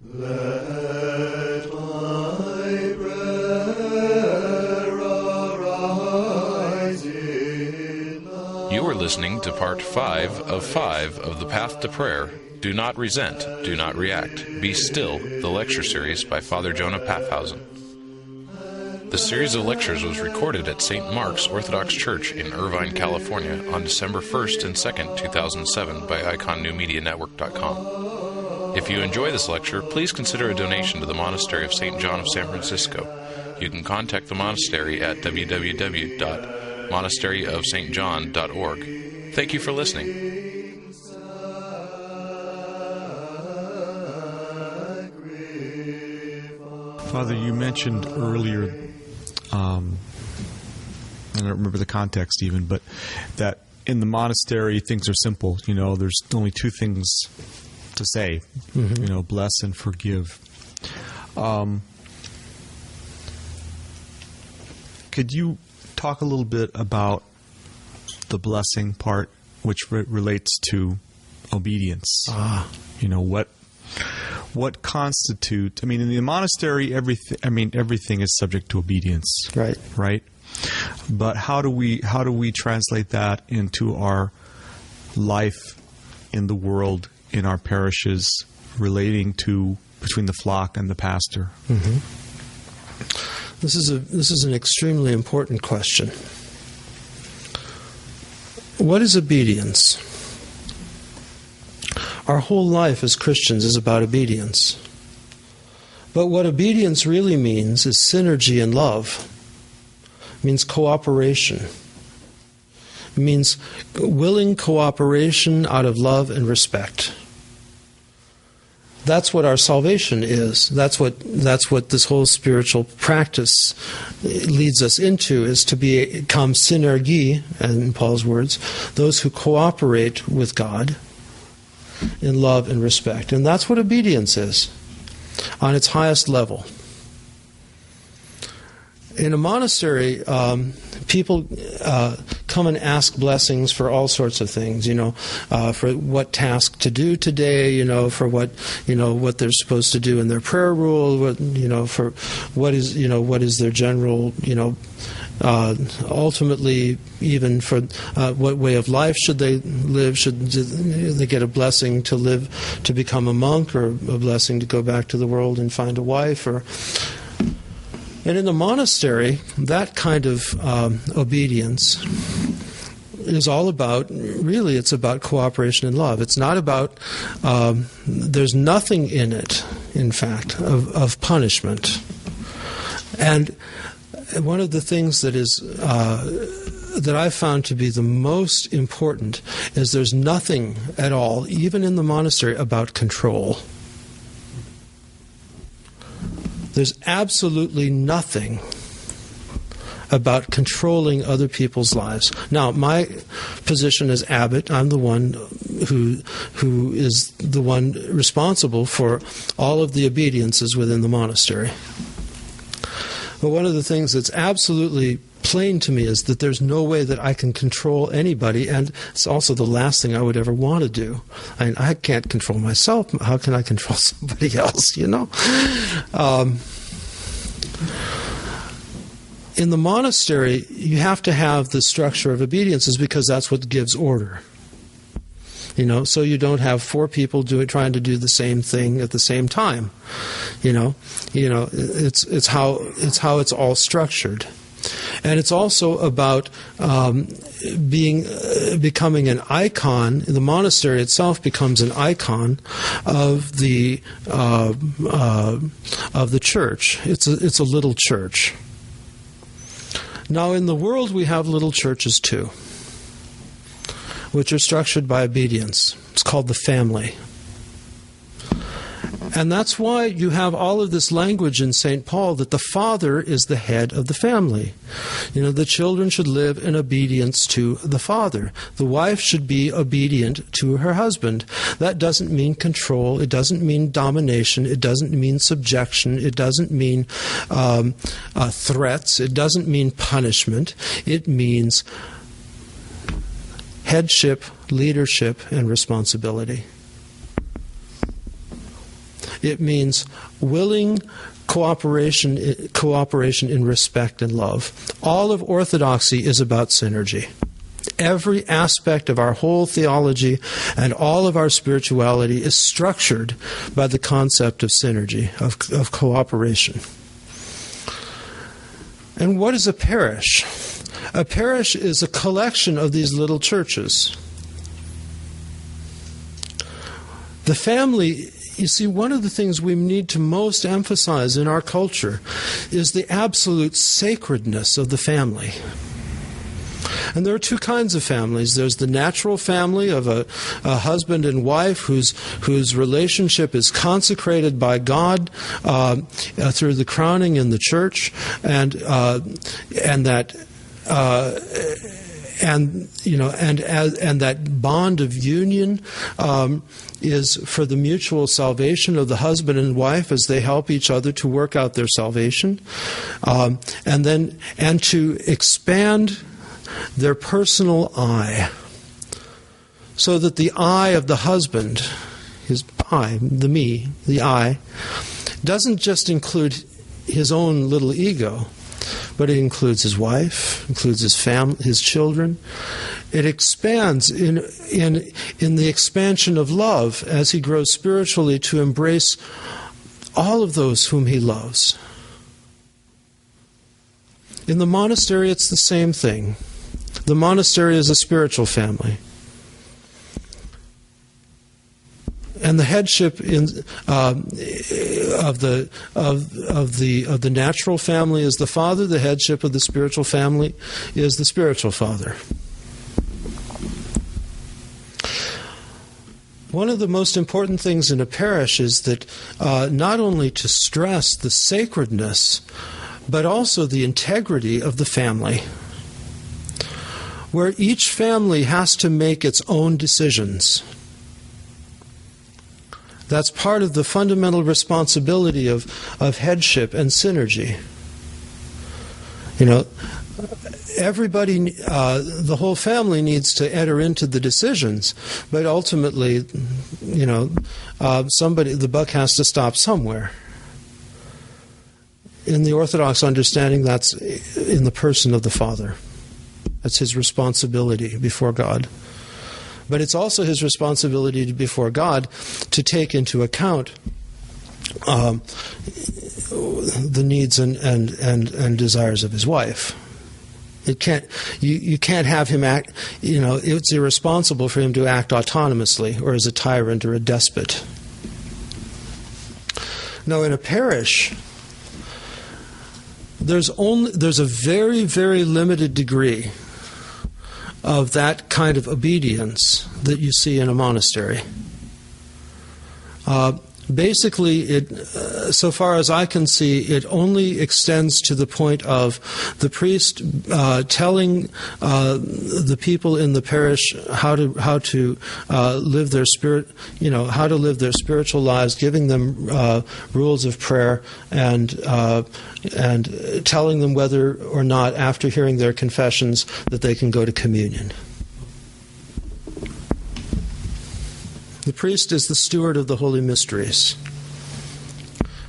Let my prayer arise in thy... You are listening to Part 5 of The Path to Prayer, Do Not Resent, Do Not React, Be Still, the lecture series by Father Jonah Paffhausen. The series of lectures was recorded at St. Mark's Orthodox Church in Irvine, California on December 1st and 2nd, 2007 by IconNewMediaNetwork.com. If you enjoy this lecture, please consider a donation to the Monastery of St. John of San Francisco. You can contact the monastery at www.monasteryofstjohn.org. Thank you for listening. Father, you mentioned earlier, I don't remember the context even, but that in the monastery things are simple. You know, there's only two things to say, you know, bless and forgive. Could you talk a little bit about the blessing part, which relates to obedience? You know, what constitute? I mean, in the monastery, everything is subject to obedience, right? But how do we translate that into our life in the world, in our parishes, relating to between the flock and the pastor? This is an extremely important question. What is obedience? Our whole life as Christians is about obedience. But what obedience really means is synergy and love. It means cooperation. It means willing cooperation out of love and respect. That's what our salvation is. That's what this whole spiritual practice leads us into, is to become synergy, in Paul's words, those who cooperate with God in love and respect. And that's what obedience is on its highest level. In a monastery, people come and ask blessings for all sorts of things, you know, for what task to do today, you know, for what they're supposed to do in their prayer rule, for what is their general, ultimately, even for what way of life should they live? Should they get a blessing to live, to become a monk, or a blessing to go back to the world and find a wife? And in the monastery, that kind of obedience is all about, really, it's about cooperation and love. It's not about, there's nothing in it, in fact, of punishment. And one of the things that is that I've found to be the most important is there's nothing at all, even in the monastery, about control. There's absolutely nothing about controlling other people's lives. Now, my position as abbot, I'm the one who is the one responsible for all of the obediences within the monastery. But one of the things that's absolutely plain to me is that there's no way that I can control anybody, and it's also the last thing I would ever want to do. I mean, I can't control myself. How can I control somebody else, you know? In the monastery, you have to have the structure of obediences because that's what gives order. You know, so you don't have four people trying to do the same thing at the same time. It's how it's all structured, and it's also about becoming an icon. The monastery itself becomes an icon of the church. It's a little church. Now, in the world, we have little churches too, which are structured by obedience. It's called the family. And that's why you have all of this language in St. Paul that the father is the head of the family. You know, the children should live in obedience to the father. The wife should be obedient to her husband. That doesn't mean control. It doesn't mean domination. It doesn't mean subjection. It doesn't mean threats. It doesn't mean punishment. It means headship, leadership, and responsibility. It means willing cooperation in respect and love. All of Orthodoxy is about synergy. Every aspect of our whole theology and all of our spirituality is structured by the concept of synergy, of cooperation. And what is a parish? A parish is a collection of these little churches. The family, you see, one of the things we need to most emphasize in our culture is the absolute sacredness of the family. And there are two kinds of families. There's the natural family of a husband and wife whose relationship is consecrated by God through the crowning in the church, and that bond of union is for the mutual salvation of the husband and wife as they help each other to work out their salvation, and to expand their personal I, so that the I of the husband, his I, the me, the I, doesn't just include his own little ego, but it includes his wife, includes his family, his children. It expands in the expansion of love as he grows spiritually to embrace all of those whom he loves. In the monastery, it's the same thing. The monastery is a spiritual family. And the headship of the natural family is the father. The headship of the spiritual family is the spiritual father. One of the most important things in a parish is that not only to stress the sacredness, but also the integrity of the family, where each family has to make its own decisions. That's part of the fundamental responsibility of headship and synergy. You know, everybody, the whole family needs to enter into the decisions, but ultimately, you know, the buck has to stop somewhere. In the Orthodox understanding, that's in the person of the Father. That's his responsibility before God. But it's also his responsibility before God to take into account the needs and desires of his wife. You can't have him act, you know, it's irresponsible for him to act autonomously or as a tyrant or a despot. Now, in a parish, there's a very, very limited degree of that kind of obedience that you see in a monastery. Basically, so far as I can see, it only extends to the point of the priest telling the people in the parish how to live their spirit, you know, how to live their spiritual lives, giving them rules of prayer, and telling them whether or not, after hearing their confessions, that they can go to communion. The priest is the steward of the holy mysteries.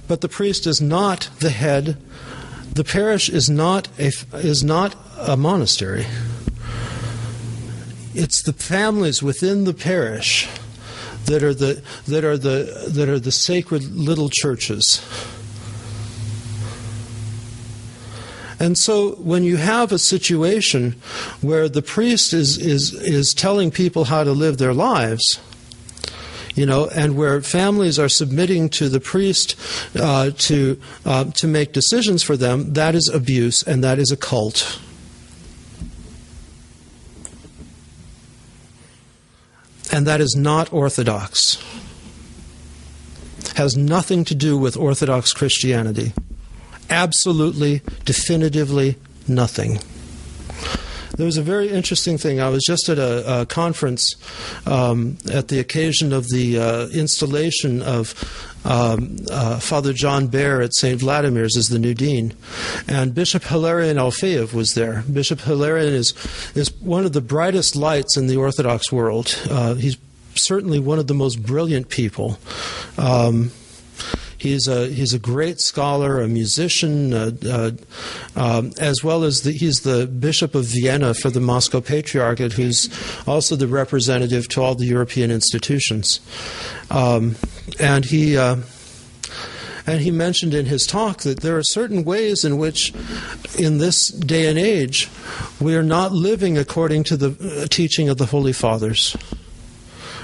But the priest is not the head. The parish is not a monastery. It's the families within the parish that are the sacred little churches. And so when you have a situation where the priest is telling people how to live their lives, you know, and where families are submitting to the priest to make decisions for them, that is abuse, and that is a cult. And that is not Orthodox. Has nothing to do with Orthodox Christianity. Absolutely, definitively nothing. There was a very interesting thing. I was just at a conference at the occasion of the installation of Father John Baer at St. Vladimir's as the new dean. And Bishop Hilarion Alfeyev was there. Bishop Hilarion is one of the brightest lights in the Orthodox world. He's certainly one of the most brilliant people. He's a great scholar, a musician, as well as he's the Bishop of Vienna for the Moscow Patriarchate, who's also the representative to all the European institutions. And he mentioned in his talk that there are certain ways in which, in this day and age, we are not living according to the teaching of the Holy Fathers,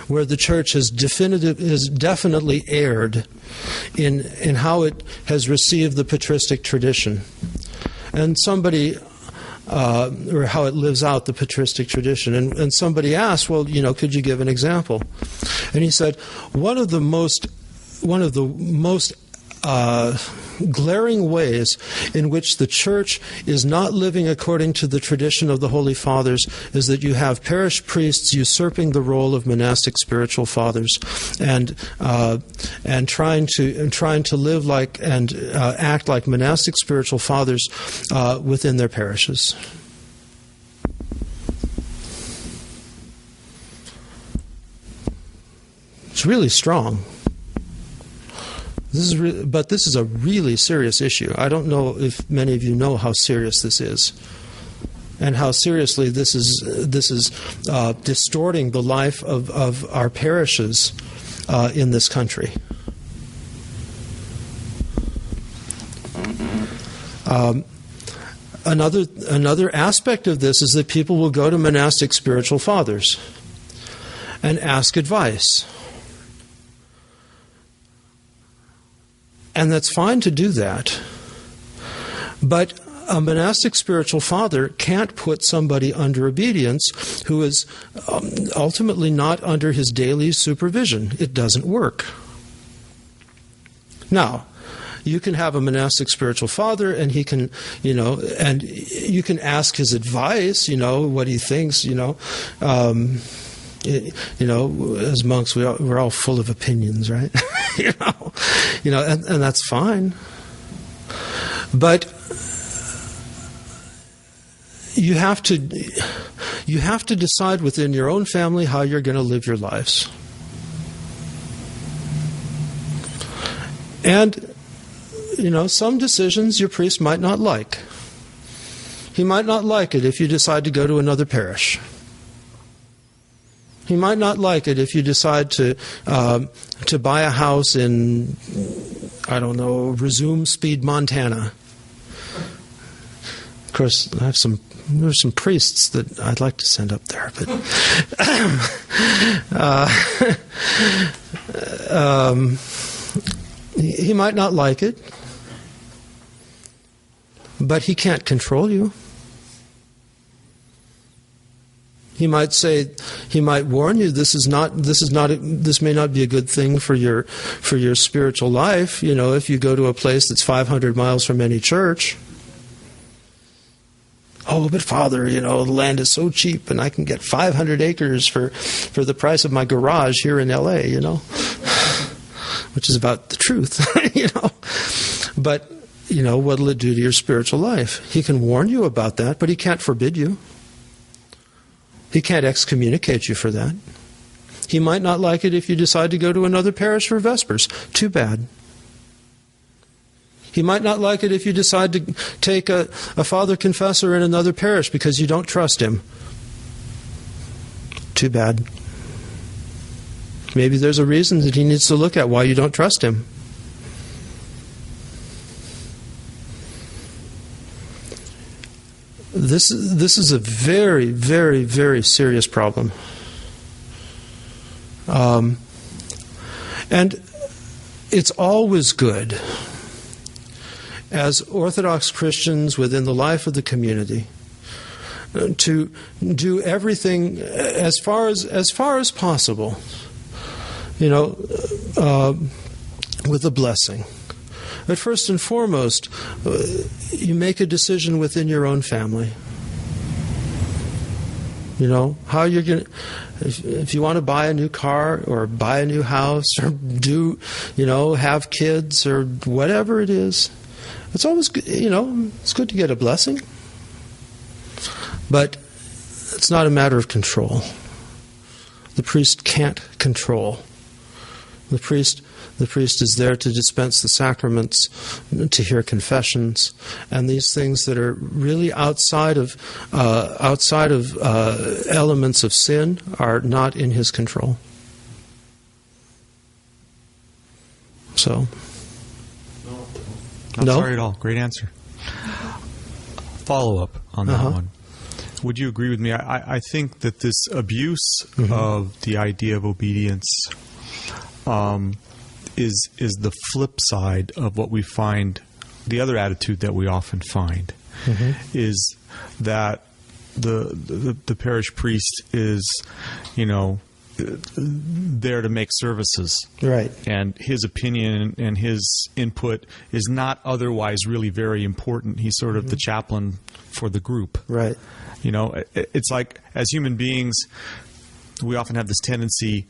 where the Church has definitely erred in how it has received the patristic tradition, and or how it lives out the patristic tradition. And somebody asked, well, could you give an example? And he said, one of the most glaring ways in which the Church is not living according to the tradition of the Holy Fathers is that you have parish priests usurping the role of monastic spiritual fathers and trying to live like and act like monastic spiritual fathers within their parishes. It's really strong. But this is a really serious issue. I don't know if many of you know how serious this is, and how seriously this is distorting the life of our parishes in this country. Another aspect of this is that people will go to monastic spiritual fathers and ask advice. And that's fine to do that. But a monastic spiritual father can't put somebody under obedience who is ultimately not under his daily supervision. It doesn't work. Now, you can have a monastic spiritual father, and he can, and you can ask his advice, what he thinks, as monks, we're all full of opinions, right? And that's fine. But you have to decide within your own family how you're going to live your lives. And some decisions your priest might not like. He might not like it if you decide to go to another parish. He might not like it if you decide to buy a house in, Resume Speed, Montana. Of course, there's some priests that I'd like to send up there, but he might not like it, but he can't control you. He might warn you, this may not be a good thing for your spiritual life, if you go to a place that's 500 miles from any church. Oh, but Father, the land is so cheap and I can get 500 acres for the price of my garage here in LA, which is about the truth, But, what'll it do to your spiritual life? He can warn you about that, but he can't forbid you. He can't excommunicate you for that. He might not like it if you decide to go to another parish for Vespers. Too bad. He might not like it if you decide to take a father confessor in another parish because you don't trust him. Too bad. Maybe there's a reason that he needs to look at why you don't trust him. This is a very, very, very serious problem. And it's always good, as Orthodox Christians within the life of the community, to do everything as far as possible, with a blessing. But first and foremost, you make a decision within your own family. How you're going to, if you want to buy a new car or buy a new house or have kids or whatever it is, it's always good, it's good to get a blessing. But it's not a matter of control. The priest can't control. The priest The priest is there to dispense the sacraments, to hear confessions, and these things that are really outside of elements of sin are not in his control. So, Not no? sorry at all. Great answer. Follow-up on that one. Would you agree with me? I think that this abuse of the idea of obedience is the flip side of what we find, the other attitude that we often find, is that the parish priest is, there to make services. Right. And his opinion and his input is not otherwise really very important. He's sort of the chaplain for the group. Right. It's like, as human beings, we often have this tendency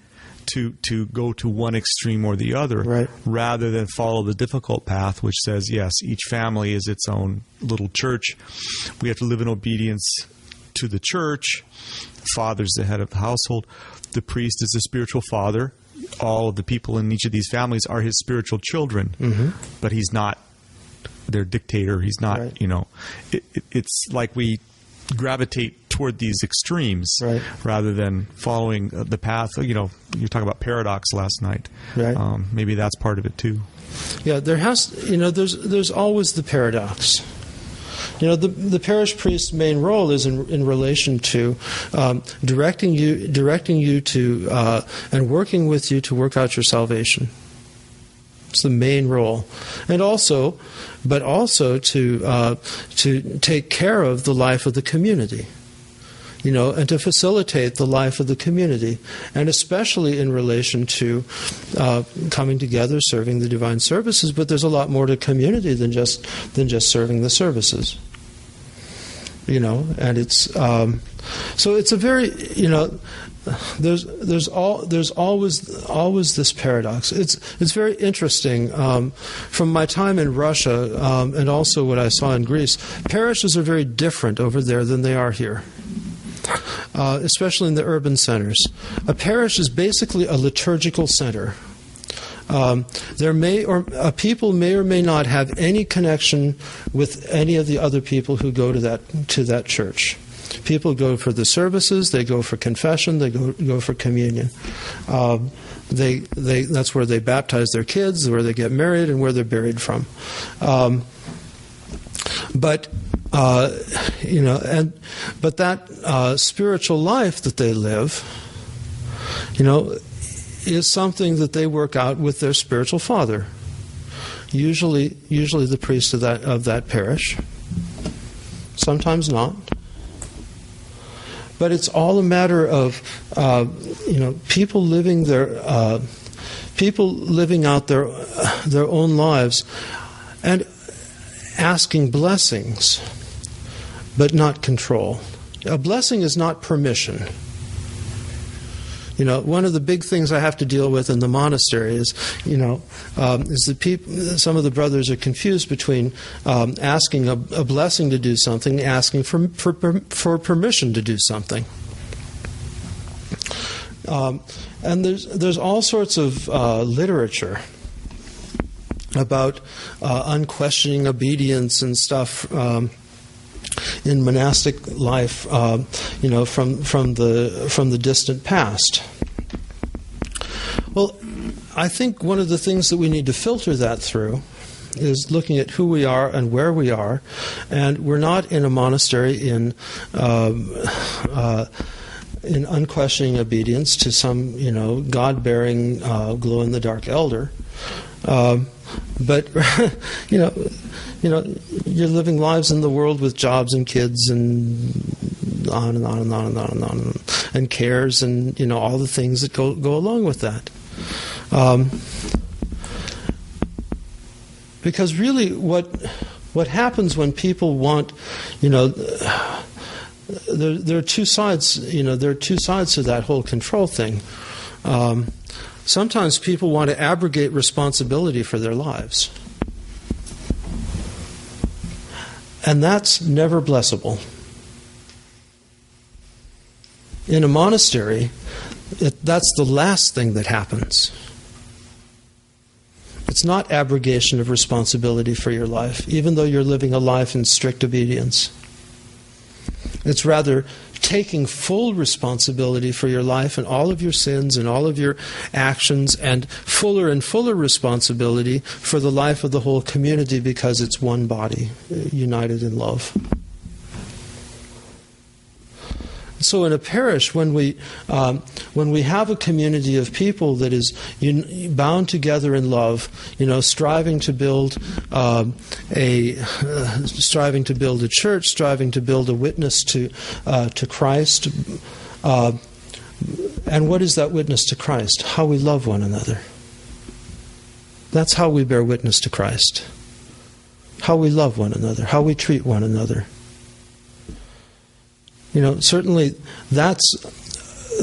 to go to one extreme or the other, right, rather than follow the difficult path, which says, yes, each family is its own little church. We have to live in obedience to the church. The father's the head of the household. The priest is the spiritual father. All of the people in each of these families are his spiritual children, but he's not their dictator. He's not, right. It's like we gravitate toward these extremes, right, rather than following the path. You talking about paradox last night. Right. Maybe that's part of it too. Yeah, there's always the paradox. The parish priest's main role is in relation to directing you to and working with you to work out your salvation. It's the main role, but also to take care of the life of the community, and to facilitate the life of the community, and especially in relation to coming together, serving the divine services. But there's a lot more to community than just serving the services, and it's so it's a very there's always this paradox. It's very interesting. From my time in Russia and also what I saw in Greece, parishes are very different over there than they are here, especially in the urban centers. A parish is basically a liturgical center. People may or may not have any connection with any of the other people who go to that church. People go for the services, they go for confession, they go for communion. That's where they baptize their kids, where they get married, and where they're buried from. But that spiritual life that they live, is something that they work out with their spiritual father. Usually the priest of that parish. Sometimes not. But it's all a matter of people living out their own lives and asking blessings, but not control. A blessing is not permission. One of the big things I have to deal with in the monastery is that some of the brothers are confused between asking a blessing to do something, asking for permission to do something. And there's all sorts of literature about unquestioning obedience and stuff. In monastic life, from the distant past. Well, I think one of the things that we need to filter that through is looking at who we are and where we are, and we're not in a monastery in unquestioning obedience to some God-bearing glow-in-the-dark elder, but you're living lives in the world with jobs and kids and on and on and on and on and on, and cares and all the things that go along with that. Because really, what happens when people want, there are two sides. There are two sides to that whole control thing. Sometimes people want to abrogate responsibility for their lives. And that's never blessable. In a monastery, that's the last thing that happens. It's not abrogation of responsibility for your life, even though you're living a life in strict obedience. It's rather taking full responsibility for your life and all of your sins and all of your actions, and fuller responsibility for the life of the whole community, because it's one body, united in love. So in a parish, when we have a community of people that is bound together in love, striving to build a church, striving to build a witness to Christ, and what is that witness to Christ? How we love one another. That's how we bear witness to Christ. How we love one another, how we treat one another. Certainly that's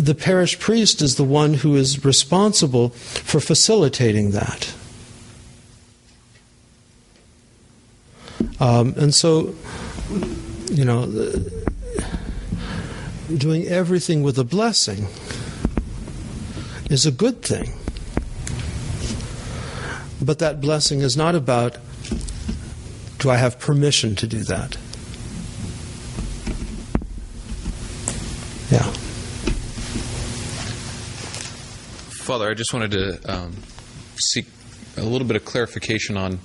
the parish priest is the one who is responsible for facilitating that. And so, doing everything with a blessing is a good thing. But that blessing is not about, do I have permission to do that? Yeah. Father, I just wanted to seek a little bit of clarification on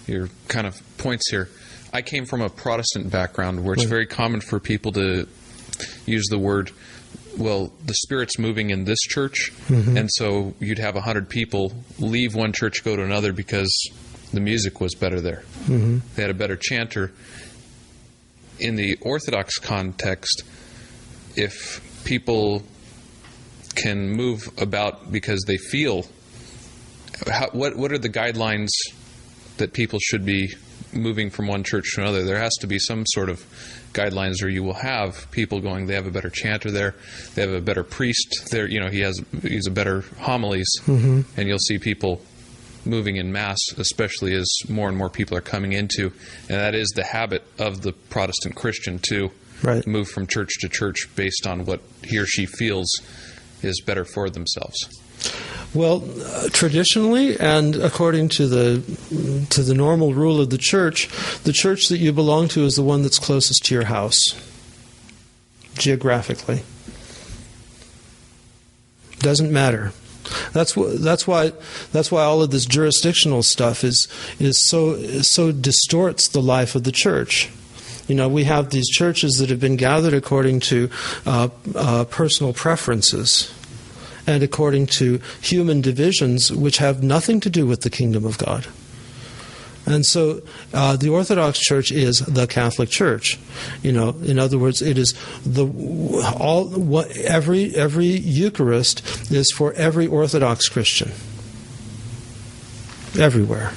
your kind of points here. I came from a Protestant background where it's very common for people to use the word, well, the Spirit's moving in this church, and so you'd have 100 people leave one church, go to another because the music was better there. They had a better chanter. In the Orthodox context, if people can move about because they feel, what are the guidelines that people should be moving from one church to another? There has to be some sort of guidelines, or you will have people going, they have a better chanter there, they have a better priest there, he's a better homilies, and you'll see people moving in Mass, especially as more and more people are coming into, and that is the habit of the Protestant Christian too. Right. Move from church to church based on what he or she feels is better for themselves. Well, traditionally, and according to the normal rule of the church that you belong to is the one that's closest to your house, geographically. Doesn't matter. That's why all of this jurisdictional stuff is so distorts the life of the church. We have these churches that have been gathered according to personal preferences and according to human divisions, which have nothing to do with the kingdom of God. And so the Orthodox Church is the Catholic Church. In other words, it is every Eucharist is for every Orthodox Christian. Everywhere,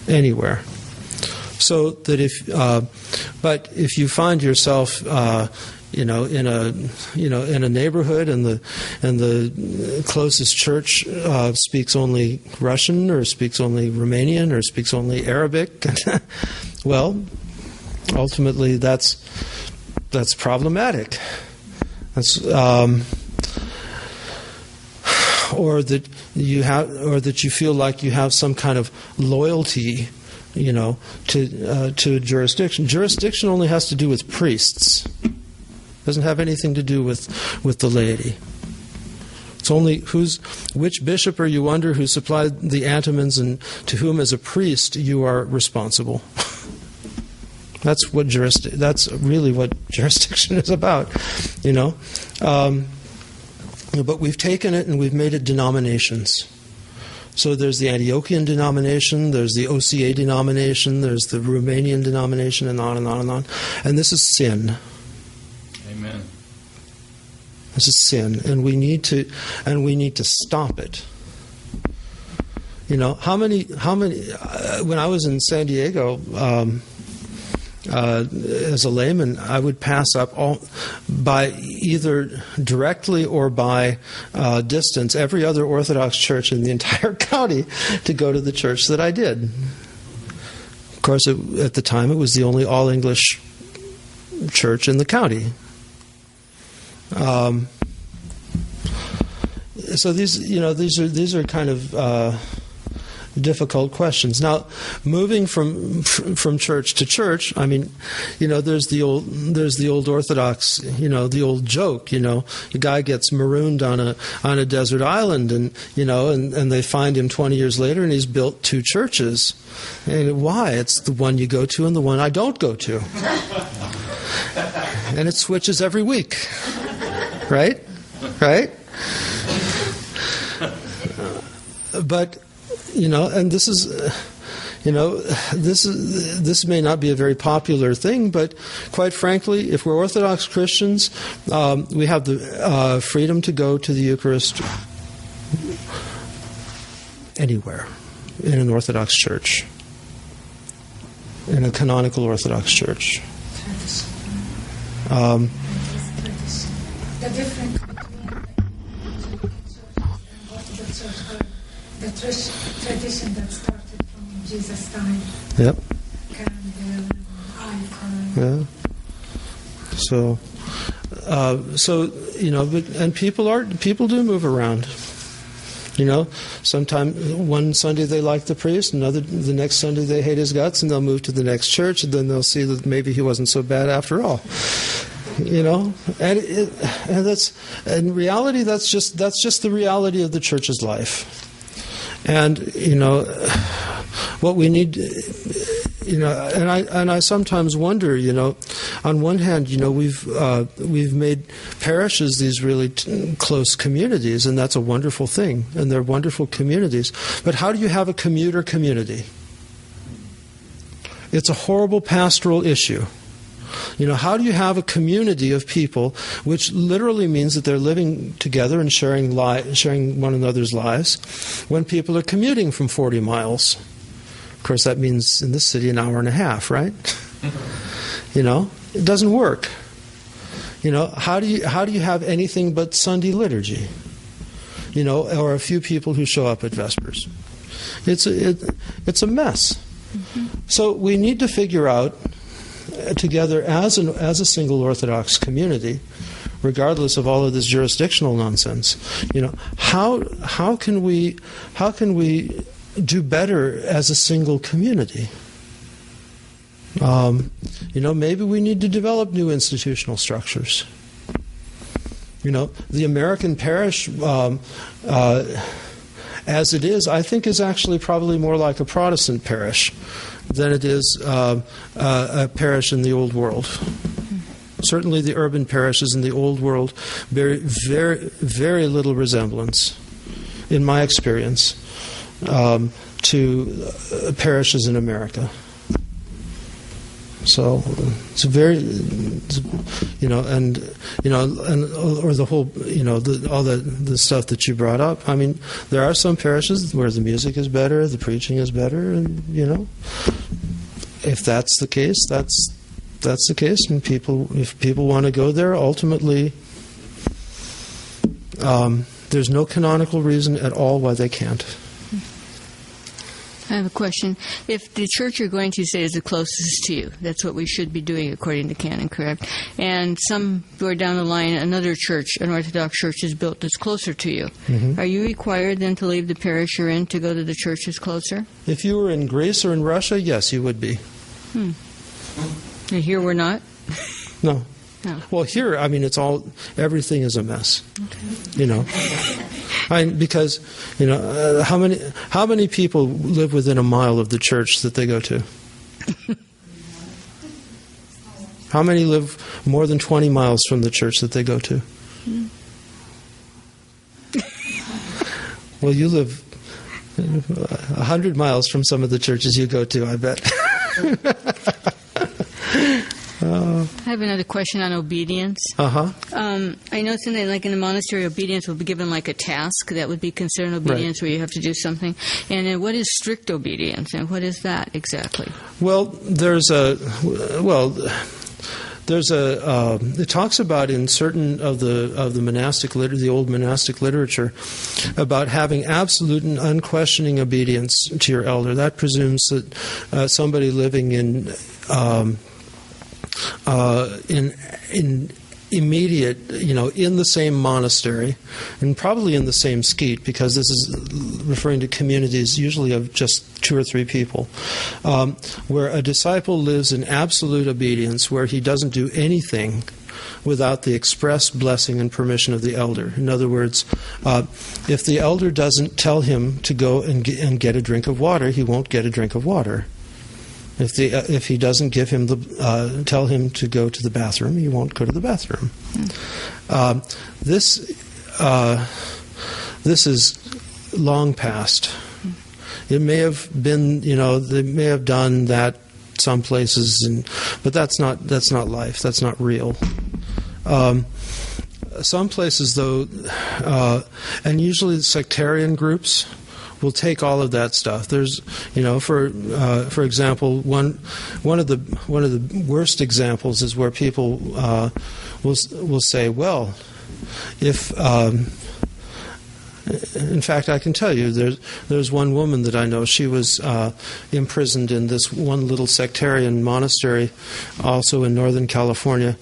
anywhere. So that but if you find yourself, in a neighborhood, and the closest church speaks only Russian, or speaks only Romanian, or speaks only Arabic, well, ultimately that's problematic. That's or that you feel like you have some kind of loyalty, to a jurisdiction. Jurisdiction only has to do with priests. Doesn't have anything to do with the laity. It's only which bishop are you under, who supplied the antimons, and to whom as a priest you are responsible. That's really what jurisdiction is about, But we've taken it and we've made it denominations. So there's the Antiochian denomination, there's the OCA denomination, there's the Romanian denomination, and on and on and on. And this is sin. Amen. This is sin, and we need to stop it. How many? When I was in San Diego as a layman, I would pass up by either directly or by distance every other Orthodox church in the entire county to go to the church that I did. Of course, at the time, it was the only all-English church in the county. So these are kind of difficult questions. Now, moving from church to church, I mean, there's the old Orthodox, the old joke, a guy gets marooned on a desert island, and and they find him 20 years later, and he's built 2 churches. And why? It's the one you go to and the one I don't go to. And it switches every week. Right? But and this is this may not be a very popular thing, but quite frankly, if we're Orthodox Christians, we have the freedom to go to the Eucharist anywhere in an Orthodox church, in a canonical Orthodox church. The difference between the Orthodox Church are the tradition that started from Jesus' time. Yep. Candle, icon. Yeah. So but people do move around. Sometimes one Sunday they like the priest, the next Sunday they hate his guts, and they'll move to the next church, and then they'll see that maybe he wasn't so bad after all. And that's in reality that's just the reality of the church's life. And what we need, and I sometimes wonder, on one hand, we've made parishes these really close communities, and that's a wonderful thing, and they're wonderful communities. But how do you have a commuter community? It's a horrible pastoral issue. How do you have a community of people, which literally means that they're living together and sharing one another's lives, when people are commuting from 40 miles? Of course, that means in this city an hour and a half, right? It doesn't work. How do you have anything but Sunday liturgy? Or a few people who show up at Vespers? It's a mess. Mm-hmm. So we need to figure out together as a single Orthodox community, regardless of all of this jurisdictional nonsense, how can we do better as a single community? Maybe we need to develop new institutional structures. The American parish, as it is, I think is actually probably more like a Protestant parish than it is a parish in the Old World. Certainly the urban parishes in the Old World bear very, very little resemblance, in my experience, to parishes in America. So it's very, or the whole, all the stuff that you brought up. I mean, there are some parishes where the music is better, the preaching is better, and if that's the case, that's the case. And if people want to go there, ultimately, there's no canonical reason at all why they can't. I have a question. If the church you're going to say is the closest to you, that's what we should be doing according to canon, correct? And somewhere down the line, another church, an Orthodox church, is built that's closer to you. Mm-hmm. Are you required then to leave the parish you're in to go to the church that's closer? If you were in Greece or in Russia, yes, you would be. And here we're not? No. Well, here, I mean, everything is a mess. Okay. Because how many people live within a mile of the church that they go to? How many live more than 20 miles from the church that they go to? Well, you live 100 miles from some of the churches you go to, I bet. I have another question on obedience. I know something like in the monastery, obedience will be given like a task that would be considered obedience, right, where you have to do something. And then what is strict obedience, and what is that exactly? Well, it talks about in certain of the monastic the old monastic literature about having absolute and unquestioning obedience to your elder. That presumes that somebody living in immediate, in the same monastery, and probably in the same skete, because this is referring to communities usually of just 2 or 3 people, where a disciple lives in absolute obedience, where he doesn't do anything without the express blessing and permission of the elder. In other words, if the elder doesn't tell him to go and get a drink of water, he won't get a drink of water. If he doesn't give him tell him to go to the bathroom, he won't go to the bathroom. This is long past. It may have been, they may have done that some places, but that's not life. That's not real. Some places, though, and usually the sectarian groups will take all of that stuff. There's, for example, one of the worst examples is where people will say, well, if in fact, I can tell you, there's one woman that I know. She was imprisoned in this one little sectarian monastery, also in Northern California.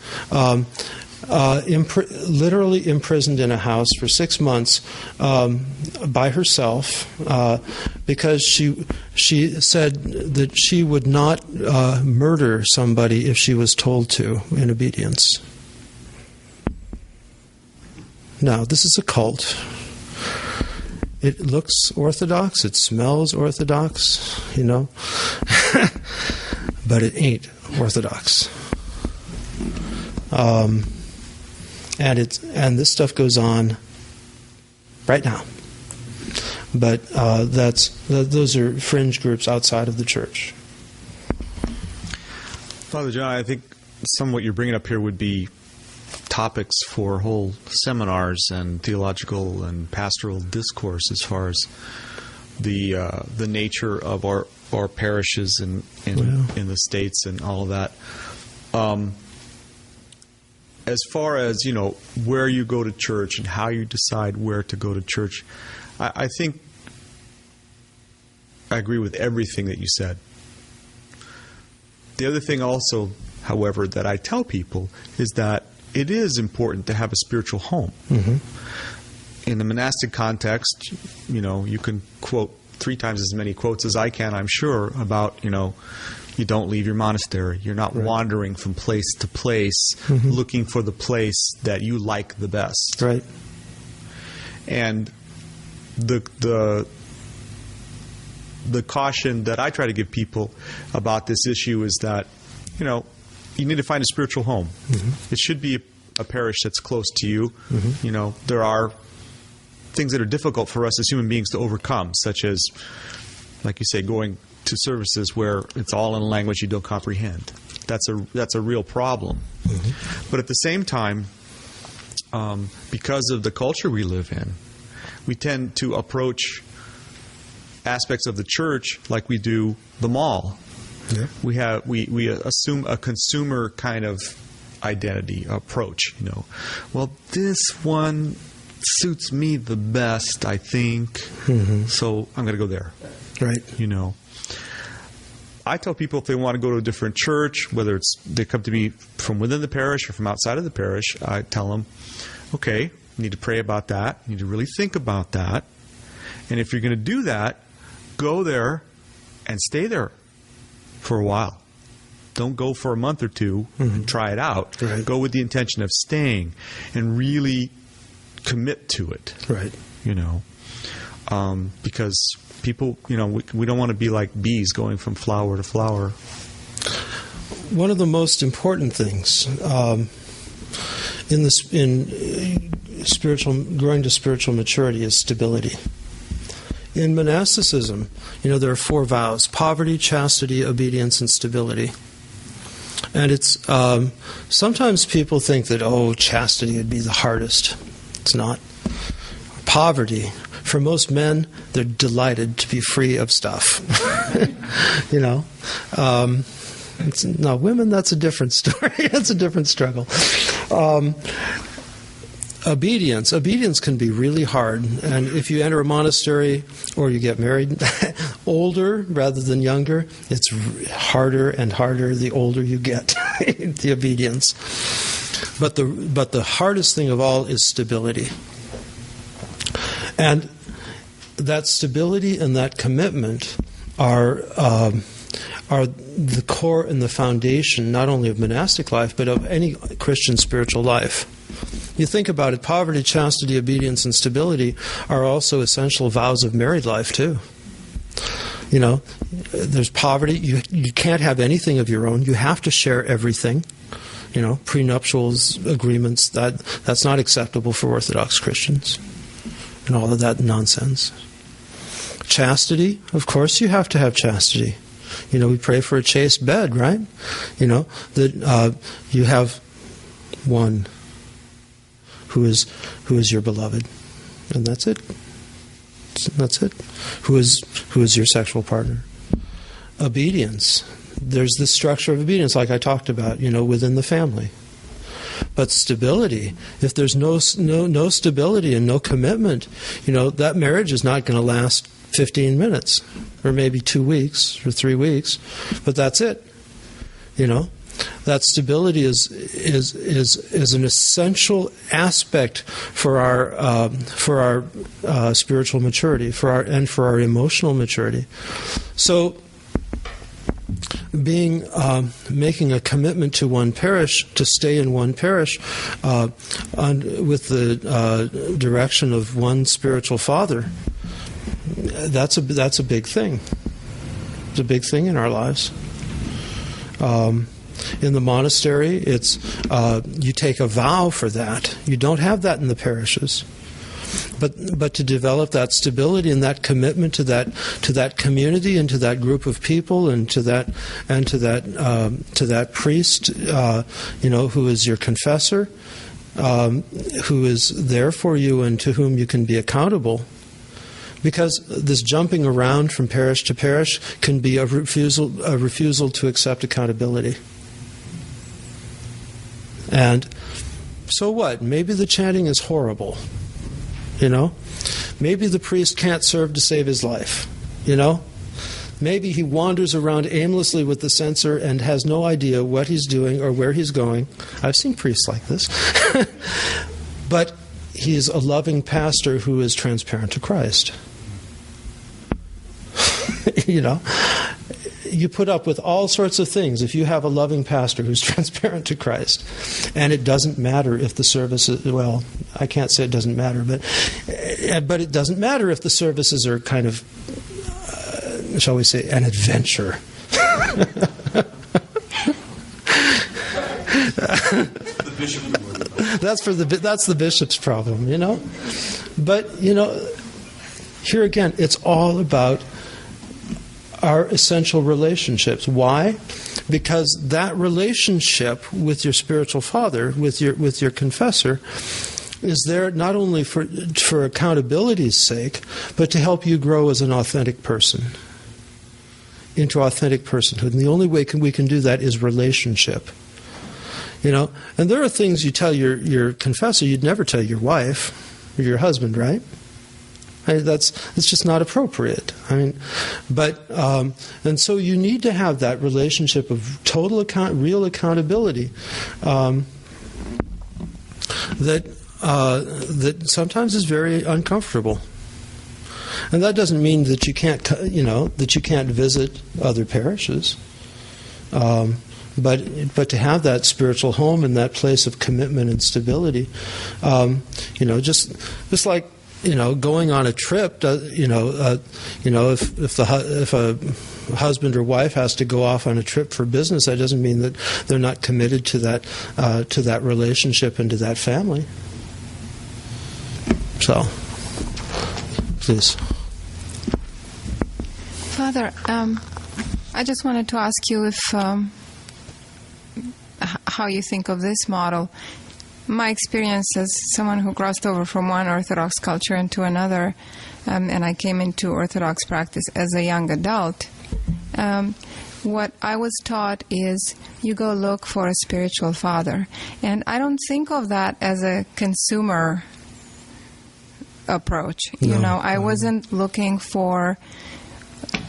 Literally imprisoned in a house for 6 months by herself, because she said that she would not murder somebody if she was told to, in obedience. Now, this is a cult. It looks Orthodox, it smells Orthodox, but it ain't Orthodox. And this stuff goes on right now, but those are fringe groups outside of the church. Father John, I think some of what you're bringing up here would be topics for whole seminars and theological and pastoral discourse, as far as the nature of our parishes in the States and all of that. As far as, where you go to church and how you decide where to go to church, I think I agree with everything that you said. The other thing also, however, that I tell people is that it is important to have a spiritual home. Mm-hmm. In the monastic context, you can quote 3 times as many quotes as I can, I'm sure, about, you don't leave your monastery. You're not wandering from place to place, mm-hmm. looking for the place that you like the best. Right. And the caution that I try to give people about this issue is that, you need to find a spiritual home. Mm-hmm. It should be a parish that's close to you. Mm-hmm. There are things that are difficult for us as human beings to overcome, such as, like you say, going to services where it's all in a language you don't comprehend. That's a real problem. Mm-hmm. But at the same time, because of the culture we live in, we tend to approach aspects of the church like we do the mall. Yeah. We assume a consumer kind of identity approach. Well, this one suits me the best, I think. Mm-hmm. So I'm going to go there. Right. I tell people if they want to go to a different church, whether they come to me from within the parish or from outside of the parish, I tell them, okay, you need to pray about that. You need to really think about that. And if you're going to do that, go there and stay there for a while. Don't go for a month or 2 mm-hmm. and try it out. Right. Go with the intention of staying and really commit to it. Right. Because people, we don't want to be like bees going from flower to flower. One of the most important things in growing to spiritual maturity is stability. In monasticism, there are 4 vows: poverty, chastity, obedience, and stability. And it's sometimes people think that, chastity would be the hardest. It's not. Poverty. For most men, they're delighted to be free of stuff. Now, women, that's a different story. That's a different struggle. Obedience can be really hard. And if you enter a monastery or you get married older rather than younger, it's harder and harder the older you get, the obedience. But the hardest thing of all is stability. And that stability and that commitment are the core and the foundation not only of monastic life, but of any Christian spiritual life. You think about it, poverty, chastity, obedience, and stability are also essential vows of married life too. There's poverty. You can't have anything of your own. You have to share everything. Prenuptials agreements, that's not acceptable for Orthodox Christians, and all of that nonsense. Chastity, of course you have to have chastity. We pray for a chaste bed, right? That you have one who is your beloved, and that's it. That's it. Who is your sexual partner? Obedience. There's this structure of obedience, like I talked about, within the family. But stability, if there's no stability and no commitment, that marriage is not going to last 15 minutes, or maybe 2 weeks or 3 weeks, but that's it. That stability is an essential aspect for our spiritual maturity, for our emotional maturity. So, making a commitment to one parish, to stay in one parish, with the direction of one spiritual father, that's a big thing. It's a big thing in our lives. In the monastery, it's you take a vow for that. You don't have that in the parishes. But to develop that stability and that commitment to that community and to that group of people and to that priest, who is your confessor, who is there for you and to whom you can be accountable. Because this jumping around from parish to parish can be a refusal to accept accountability. And so what? Maybe the chanting is horrible. Maybe the priest can't serve to save his life. Maybe he wanders around aimlessly with the censer and has no idea what he's doing or where he's going. I've seen priests like this. But he's a loving pastor who is transparent to Christ. You put up with all sorts of things if you have a loving pastor who's transparent to Christ. And it doesn't matter if the services, well, I can't say it doesn't matter, but it doesn't matter if the services are kind of, shall we say, an adventure. That's the bishop's problem, But, here again, it's all about our essential relationships. Why? Because that relationship with your spiritual father, with your confessor, is there not only for accountability's sake, but to help you grow as an authentic person, into authentic personhood. And the only way we can do that is relationship. And there are things you tell your confessor you'd never tell your wife or your husband, right? It's just not appropriate. And so you need to have that relationship of real accountability that sometimes is very uncomfortable. And that doesn't mean that you can't visit other parishes. But to have that spiritual home and that place of commitment and stability, just like. Going on a trip, if a husband or wife has to go off on a trip for business, that doesn't mean that they're not committed to that relationship and to that family. So, please. Father, I just wanted to ask you if how you think of this model. My experience as someone who crossed over from one Orthodox culture into another, and I came into Orthodox practice as a young adult, what I was taught is you go look for a spiritual father. And I don't think of that as a consumer approach. No. I wasn't looking for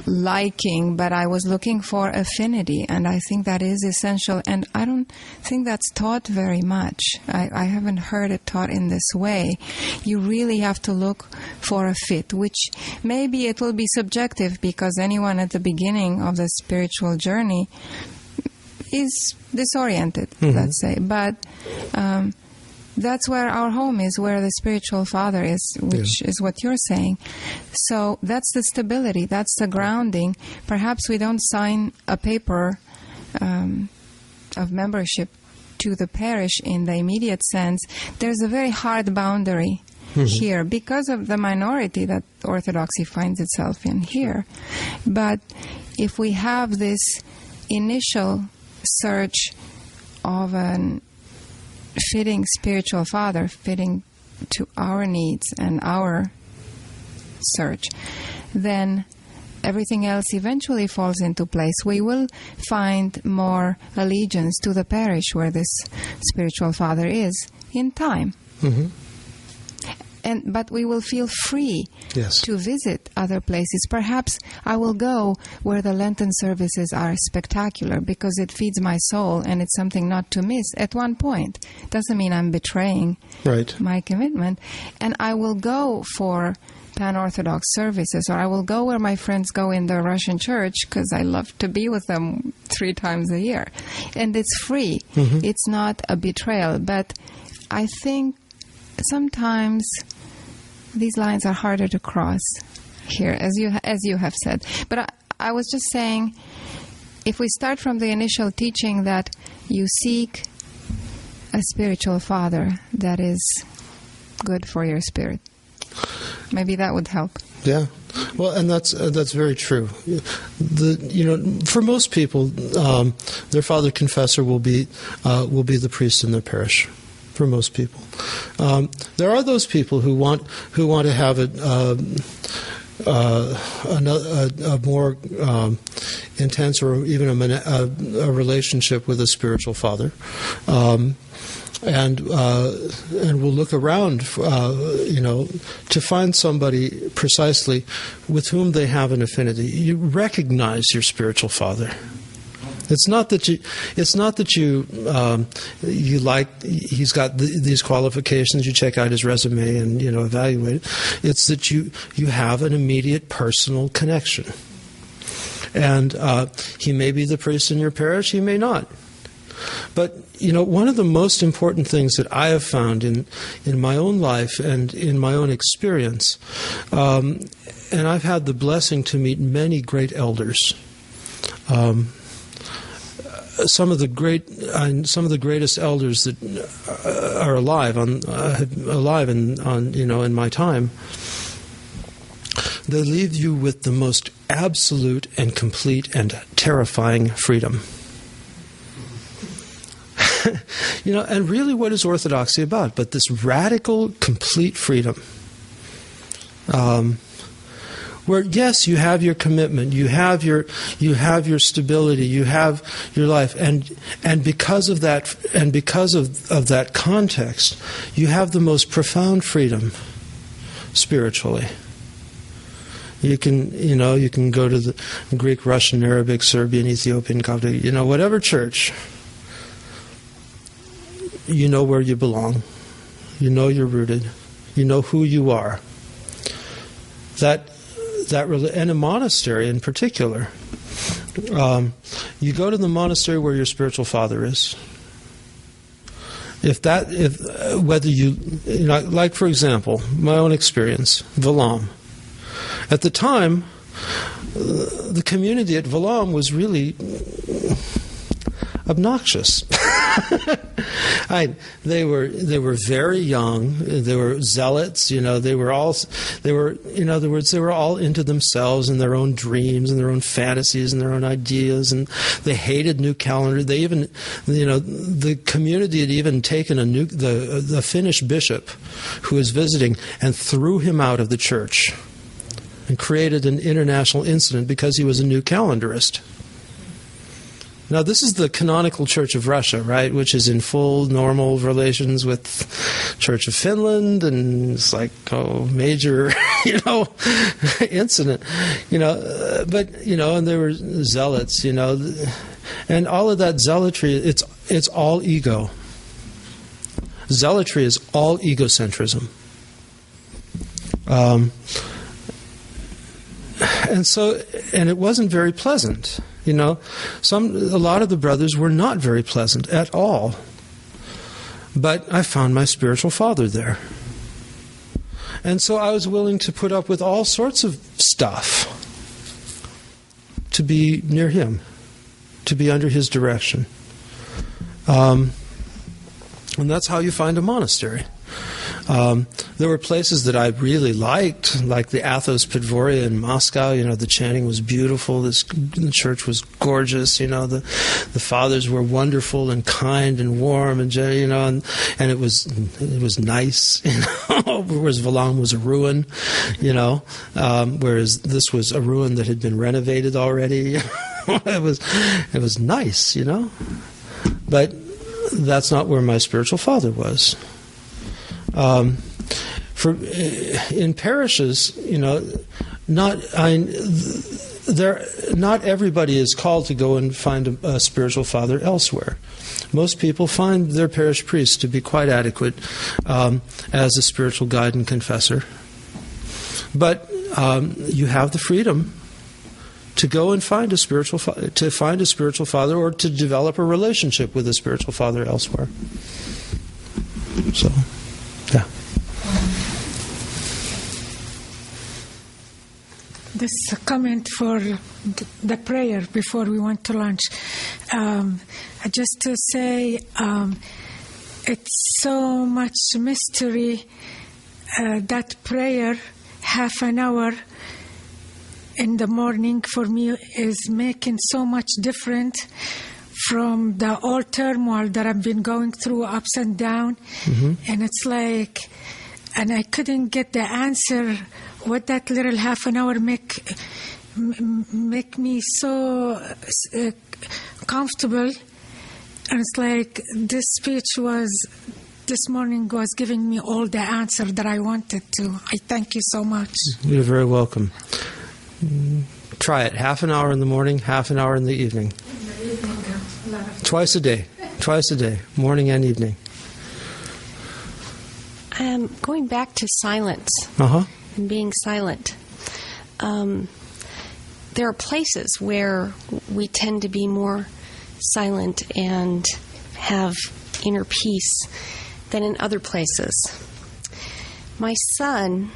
liking, but I was looking for affinity, and I think that is essential, and I don't think that's taught very much. I haven't heard it taught in this way. You really have to look for a fit, which maybe it will be subjective, because anyone at the beginning of the spiritual journey is disoriented, let's say, but that's where our home is, where the spiritual father is, which is what you're saying. So that's the stability, that's the grounding. Perhaps we don't sign a paper of membership to the parish in the immediate sense. There's a very hard boundary here because of the minority that Orthodoxy finds itself in here. But if we have this initial search of an fitting spiritual father, fitting to our needs and our search, then everything else eventually falls into place. We will find more allegiance to the parish where this spiritual father is in time. But we will feel free to visit other places. Perhaps I will go where the Lenten services are spectacular because it feeds my soul and it's something not to miss at one point. Doesn't mean I'm betraying my commitment. And I will go for Pan-Orthodox services, or I will go where my friends go in the Russian church because I love to be with them 3 times a year. And it's free. It's not a betrayal. But I think sometimes these lines are harder to cross here, as you have said. But I was just saying, if we start from the initial teaching that you seek a spiritual father that is good for your spirit, maybe that would help. Yeah. Well, and that's very true. For most people, their father confessor will be the priest in their parish. For most people, there are those people who want to have a more intense or even a relationship with a spiritual father, and will look around, to find somebody precisely with whom they have an affinity. You recognize your spiritual father. It's not that you like he's got these qualifications. You check out his resume and evaluate it. It's that you have an immediate personal connection, and he may be the priest in your parish. He may not. But one of the most important things that I have found in my own life and in my own experience, and I've had the blessing to meet many great elders. Some of the greatest elders that are alive in my time, they leave you with the most absolute and complete and terrifying freedom. And really, what is Orthodoxy about? But this radical, complete freedom. Where yes, you have your commitment, you have your stability, you have your life, and because of that, and because of that context, you have the most profound freedom spiritually. You can go to the Greek, Russian, Arabic, Serbian, Ethiopian, Coptic, whatever church. You know where you belong. You know you're rooted. You know who you are. And a monastery in particular. You go to the monastery where your spiritual father is. Whether you like, for example, my own experience, Valam. At the time, the community at Valam was really obnoxious. They were very young. They were zealots. In other words, they were all into themselves and their own dreams and their own fantasies and their own ideas. And they hated new calendar. They even, the community had even taken the Finnish bishop who was visiting and threw him out of the church and created an international incident because he was a new calendarist. Now, this is the canonical Church of Russia, right, which is in full normal relations with Church of Finland, and it's like, major, incident, but, and there were zealots, and all of that zealotry, it's all ego. Zealotry is all egocentrism. And it wasn't very pleasant. A lot of the brothers were not very pleasant at all. But I found my spiritual father there. And so I was willing to put up with all sorts of stuff to be near him, to be under his direction. And that's how you find a monastery. There were places that I really liked, like the Athos Podvoria in Moscow. The chanting was beautiful. The church was gorgeous. The fathers were wonderful and kind and warm, and and it was nice. Whereas Valang was a ruin. Whereas this was a ruin that had been renovated already. It was nice. But that's not where my spiritual father was. In parishes, not everybody is called to go and find a spiritual father elsewhere. Most people find their parish priest to be quite adequate as a spiritual guide and confessor. But you have the freedom to go and find a spiritual father, or to develop a relationship with a spiritual father elsewhere. So. Yeah. This is a comment for the prayer before we went to lunch. Just to say, it's so much mystery. That prayer, half an hour in the morning, for me is making so much different from the all turmoil that I've been going through, ups and down. Mm-hmm. And it's like, and I couldn't get the answer. What that little half an hour make me so comfortable. And it's like this speech this morning was giving me all the answer that I wanted to. I thank you so much. You're very welcome. Try it. Half an hour in the morning, half an hour in the evening. Twice a day, morning and evening. Going back to silence and being silent, there are places where we tend to be more silent and have inner peace than in other places. My son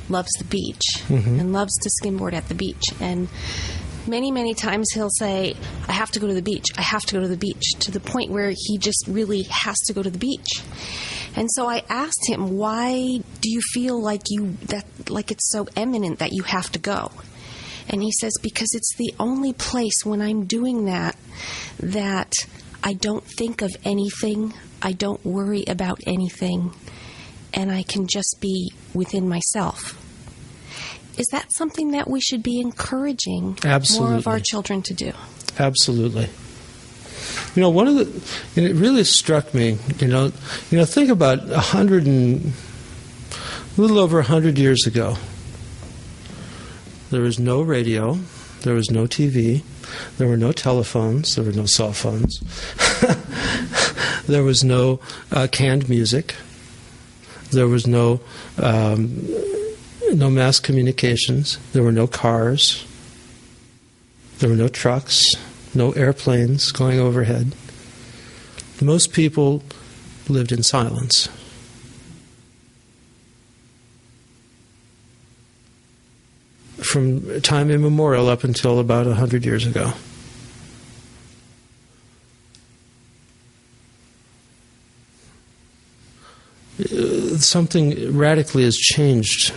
loves the beach and loves to skimboard at the beach, and many, many times he'll say, I have to go to the beach, I have to go to the beach, to the point where he just really has to go to the beach. And so I asked him, why do you feel like it's so eminent that you have to go? And he says, because it's the only place when I'm doing that I don't think of anything, I don't worry about anything, and I can just be within myself. Is that something that we should be encouraging more of our children to do? Absolutely. And it really struck me, think about a little over 100 years ago. There was no radio, there was no TV, there were no telephones, there were no cell phones, there was no canned music, there was no mass communications, there were no cars, there were no trucks, no airplanes going overhead. Most people lived in silence. From time immemorial up until about 100 years ago. Something radically has changed,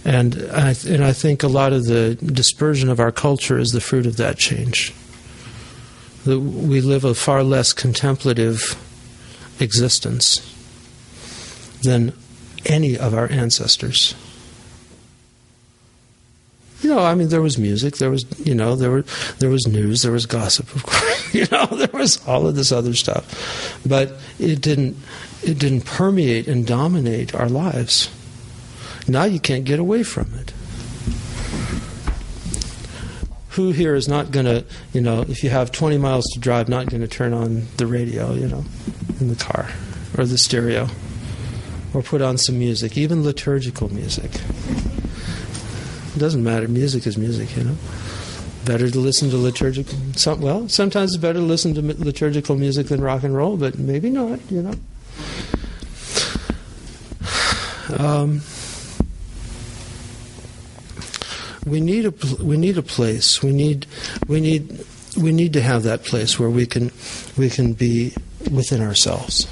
And I think a lot of the dispersion of our culture is the fruit of that change. That we live a far less contemplative existence than any of our ancestors. I mean, there was music, there was, there was news, there was gossip, of course, there was all of this other stuff, but it didn't permeate and dominate our lives. Now you can't get away from it. Who here is not going to, if you have 20 miles to drive, not going to turn on the radio, in the car, or the stereo, or put on some music, even liturgical music. It doesn't matter. Music is music, Better to listen to liturgical. Sometimes it's better to listen to liturgical music than rock and roll, but maybe not, We need a place. We need to have that place where we can be within ourselves,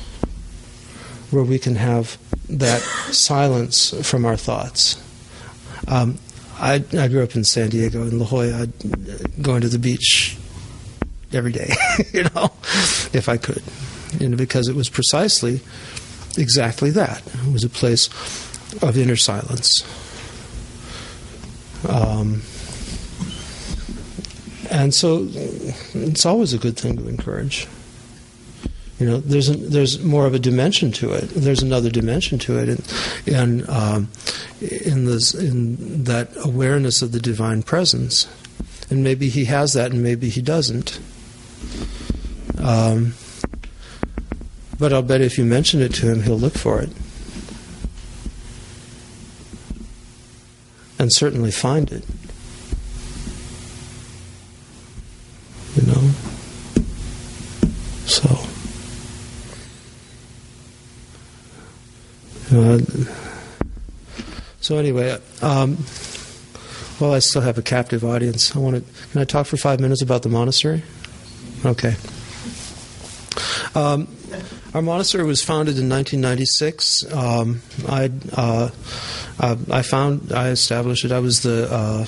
where we can have that silence from our thoughts. I grew up in San Diego, in La Jolla. I'd go into the beach every day, if I could, because it was precisely exactly that. It was a place of inner silence. And so it's always a good thing to encourage. There's more of a dimension to it. There's another dimension to it, and in that awareness of the divine presence. And maybe he has that, and maybe he doesn't. But I'll bet if you mention it to him, he'll look for it, and certainly find it. So anyway, well, I still have a captive audience. Can I talk for 5 minutes about the monastery? Okay. Our monastery was founded in 1996. I established it. I was a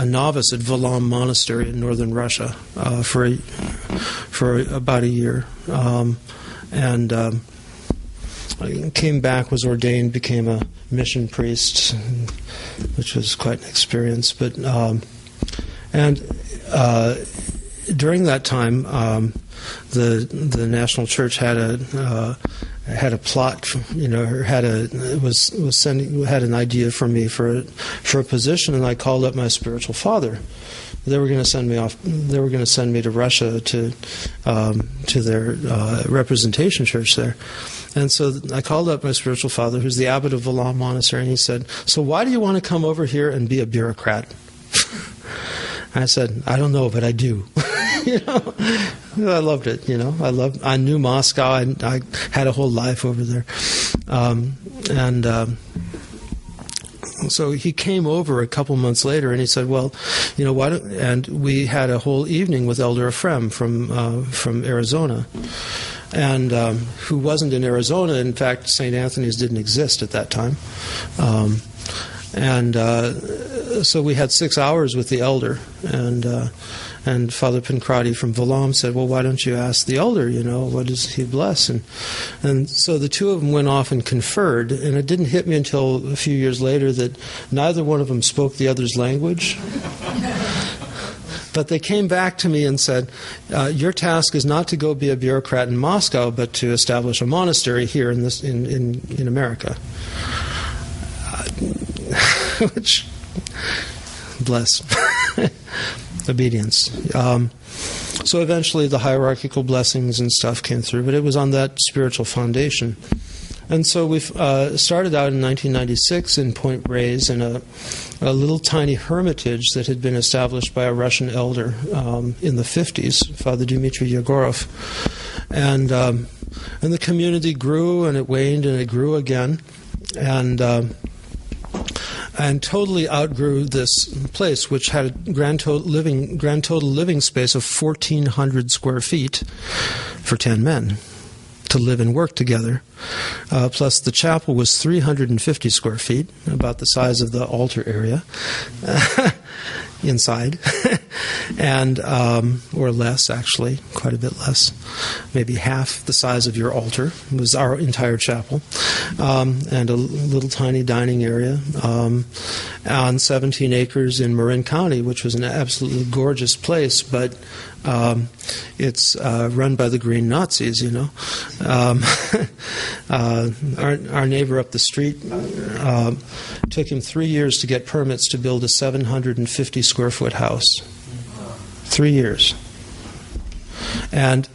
novice at Volom Monastery in northern Russia for about a year, and I came back, was ordained, became a mission priest, which was quite an experience. But during that time, the National Church had a plot, had an idea for me for a position, and I called up my spiritual father. They were going to send me off. They were going to send me to Russia to their representation church there. And so I called up my spiritual father, who's the abbot of Volom Monastery, and he said, "So why do you want to come over here and be a bureaucrat?" I said, "I don't know, but I do." I loved it. I knew Moscow. I had a whole life over there, so he came over a couple months later, and he said, "Well, why don't?" And we had a whole evening with Elder Ephraim from Arizona, and who wasn't in Arizona. In fact, St. Anthony's didn't exist at that time, so we had 6 hours with the elder, and Father Pancrati from Volom said, "Well, why don't you ask the elder, what does he bless?" And so the two of them went off and conferred, and it didn't hit me until a few years later that neither one of them spoke the other's language. But they came back to me and said, "Your task is not to go be a bureaucrat in Moscow, but to establish a monastery here in America." Which, bless. Obedience. So eventually the hierarchical blessings and stuff came through, but it was on that spiritual foundation. And so we started out in 1996 in Point Reyes in a little tiny hermitage that had been established by a Russian elder in the 50s, Father Dmitry Yegorov. And the community grew, and it waned, and it grew again. And totally outgrew this place, which had a grand total living space of 1,400 square feet for 10 men to live and work together. Plus the chapel was 350 square feet, about the size of the altar area inside, and or less, actually, quite a bit less, maybe half the size of your altar was our entire chapel, and a little tiny dining area, on 17 acres in Marin County, which was an absolutely gorgeous place, but it's run by the Green Nazis, you know. Our neighbor up the street took him 3 years to get permits to build a 750-square-foot house. 3 years. And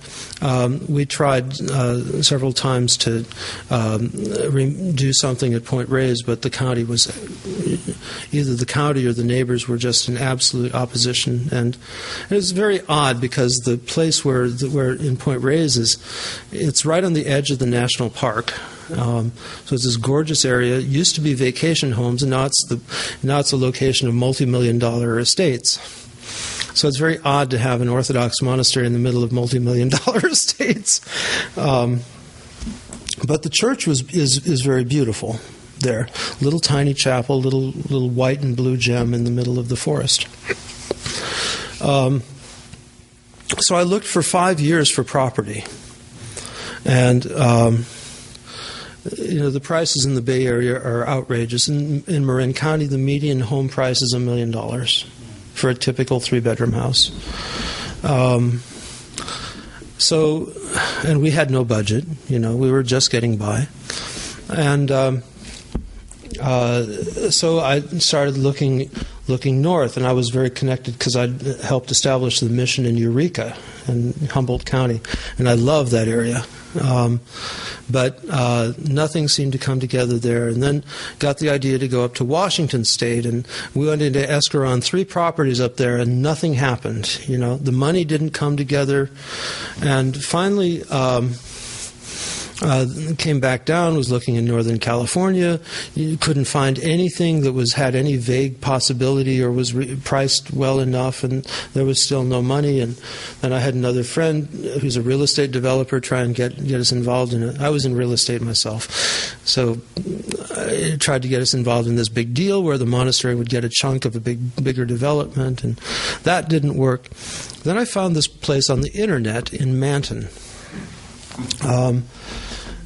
we tried several times to do something at Point Reyes, but the county was either the county or the neighbors were just in absolute opposition, and it was very odd because the place where in Point Reyes it's right on the edge of the national park. So it's this gorgeous area. It used to be vacation homes, and now it's a location of multi-million-dollar estates. So it's very odd to have an Orthodox monastery in the middle of multi-million-dollar estates. But the church is very beautiful there. Little tiny chapel, little white and blue gem in the middle of the forest. So I looked for 5 years for property. And the prices in the Bay Area are outrageous. In Marin County, the median home price is $1 million. For a typical 3-bedroom house. And we had no budget, we were just getting by. And so I started looking north, and I was very connected because I'd helped establish the mission in Eureka in Humboldt County, and I love that area. But nothing seemed to come together there, and then got the idea to go up to Washington State, and we went into escrow on 3 properties up there, and nothing happened. The money didn't come together, and finally came back down, was looking in Northern California. You couldn't find anything that had any vague possibility or was priced well enough, and there was still no money. And then I had another friend who's a real estate developer try and get us involved in it. I was in real estate myself, so I tried to get us involved in this big deal where the monastery would get a chunk of a bigger development, and that didn't work. Then I found this place on the internet in Manton.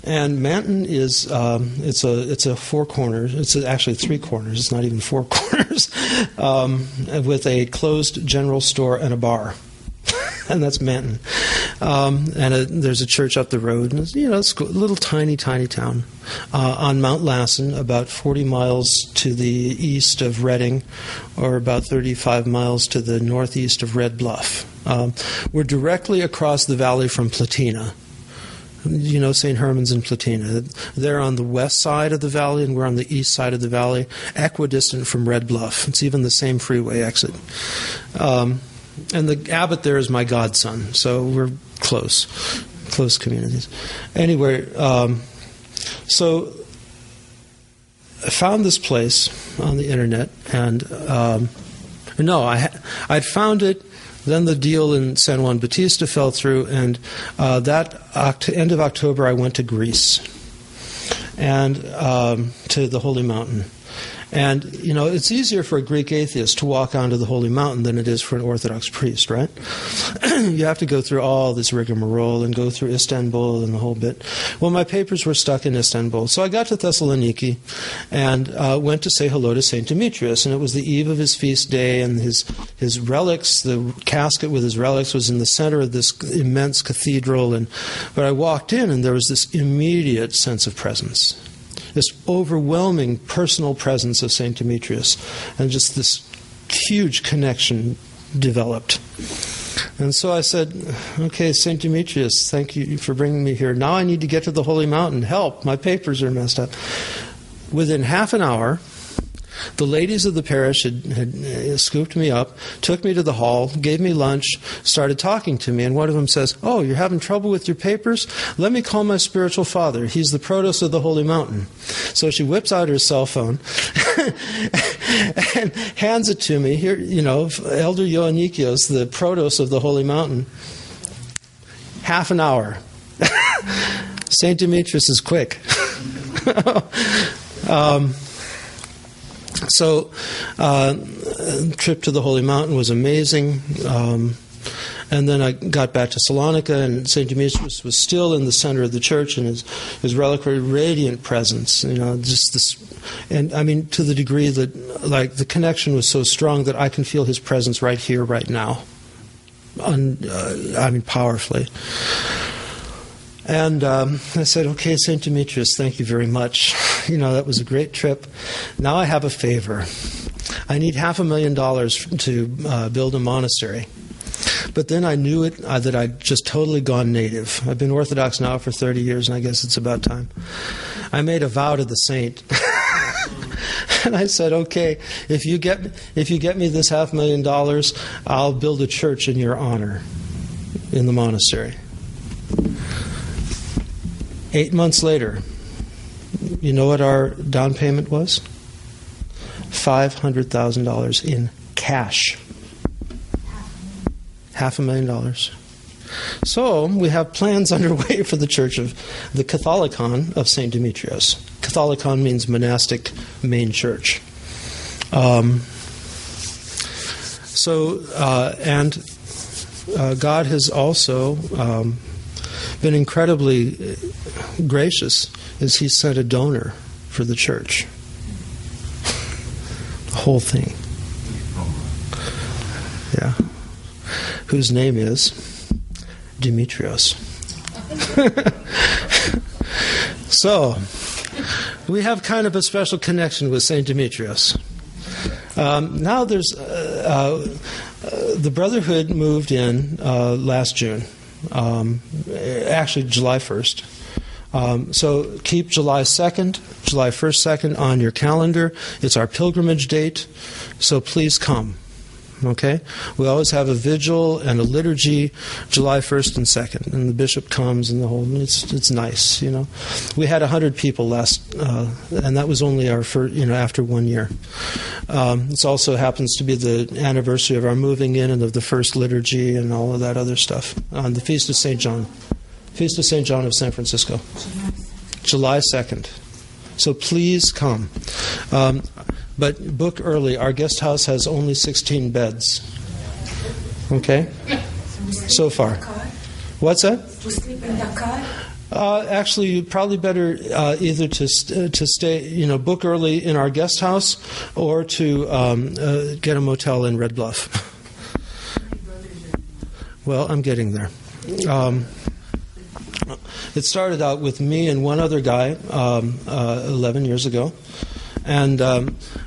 And Manton is it's a 4 corners. It's actually 3 corners. It's not even 4 corners, with a closed general store and a bar, and that's Manton. There's a church up the road, and it's a little tiny town on Mount Lassen, about 40 miles to the east of Redding, or about 35 miles to the northeast of Red Bluff. We're directly across the valley from Platina. St. Herman's and Platina. They're on the west side of the valley, and we're on the east side of the valley, equidistant from Red Bluff. It's even the same freeway exit. And the abbot there is my godson, so we're close communities. Anyway, so I found this place on the internet, and I'd found it. Then the deal in San Juan Bautista fell through, and end of October I went to Greece and to the Holy Mountain. And, it's easier for a Greek atheist to walk onto the Holy Mountain than it is for an Orthodox priest, right? You have to go through all this rigmarole and go through Istanbul and the whole bit. Well, my papers were stuck in Istanbul. So I got to Thessaloniki and went to say hello to St. Demetrius. And it was the eve of his feast day, and his relics, the casket with his relics, was in the center of this immense cathedral. But I walked in, and there was this immediate sense of presence. This overwhelming personal presence of St. Demetrius, and just this huge connection developed. And so I said, okay, St. Demetrius, thank you for bringing me here. Now I need to get to the Holy Mountain. Help, my papers are messed up. Within half an hour, the ladies of the parish had scooped me up, took me to the hall, gave me lunch, started talking to me, and one of them says, "Oh, you're having trouble with your papers? Let me call my spiritual father. He's the protos of the Holy Mountain." So she whips out her cell phone and hands it to me. Here, Elder Ioannikios, the protos of the Holy Mountain. Half an hour. St. Demetrius is quick. So, trip to the Holy Mountain was amazing. And then I got back to Salonika, and St. Demetrius was still in the center of the church, and his reliquary, radiant presence, just this. And I mean, to the degree that, like, the connection was so strong that I can feel his presence right here, right now. Powerfully. And I said, okay, St. Demetrius, thank you very much. That was a great trip. Now I have a favor. I need $500,000 to build a monastery. But then I knew that I'd just totally gone native. I've been Orthodox now for 30 years, and I guess it's about time. I made a vow to the saint. And I said, okay, if you get me this $500,000, I'll build a church in your honor in the monastery. 8 months later, you know what our down payment was? $500,000 in cash. $500,000. So we have plans underway for the Church of the Catholicon of St. Demetrios. Catholicon means monastic main church. God has also been incredibly gracious as He sent a donor for the church. The whole thing. Yeah. Whose name is Demetrios. So, we have kind of a special connection with St. Demetrios. Now there's the Brotherhood moved in last June, actually July 1st. So keep July 2nd, July 1st, 2nd on your calendar. It's our pilgrimage date, so please come. Okay? We always have a vigil and a liturgy July 1st and 2nd, and the bishop comes and the whole, it's nice, We had 100 people last, and that was only our first, after 1 year. It also happens to be the anniversary of our moving in and of the first liturgy and all of that other stuff on the Feast of St. John. Feast of St. John of San Francisco. July 2nd. So please come. But book early. Our guest house has only 16 beds. Okay? So far. What's that? To sleep in the car? Actually, you'd probably better either to stay, book early in our guest house or to get a motel in Red Bluff. Well, I'm getting there. It started out with me and one other guy 11 years ago. And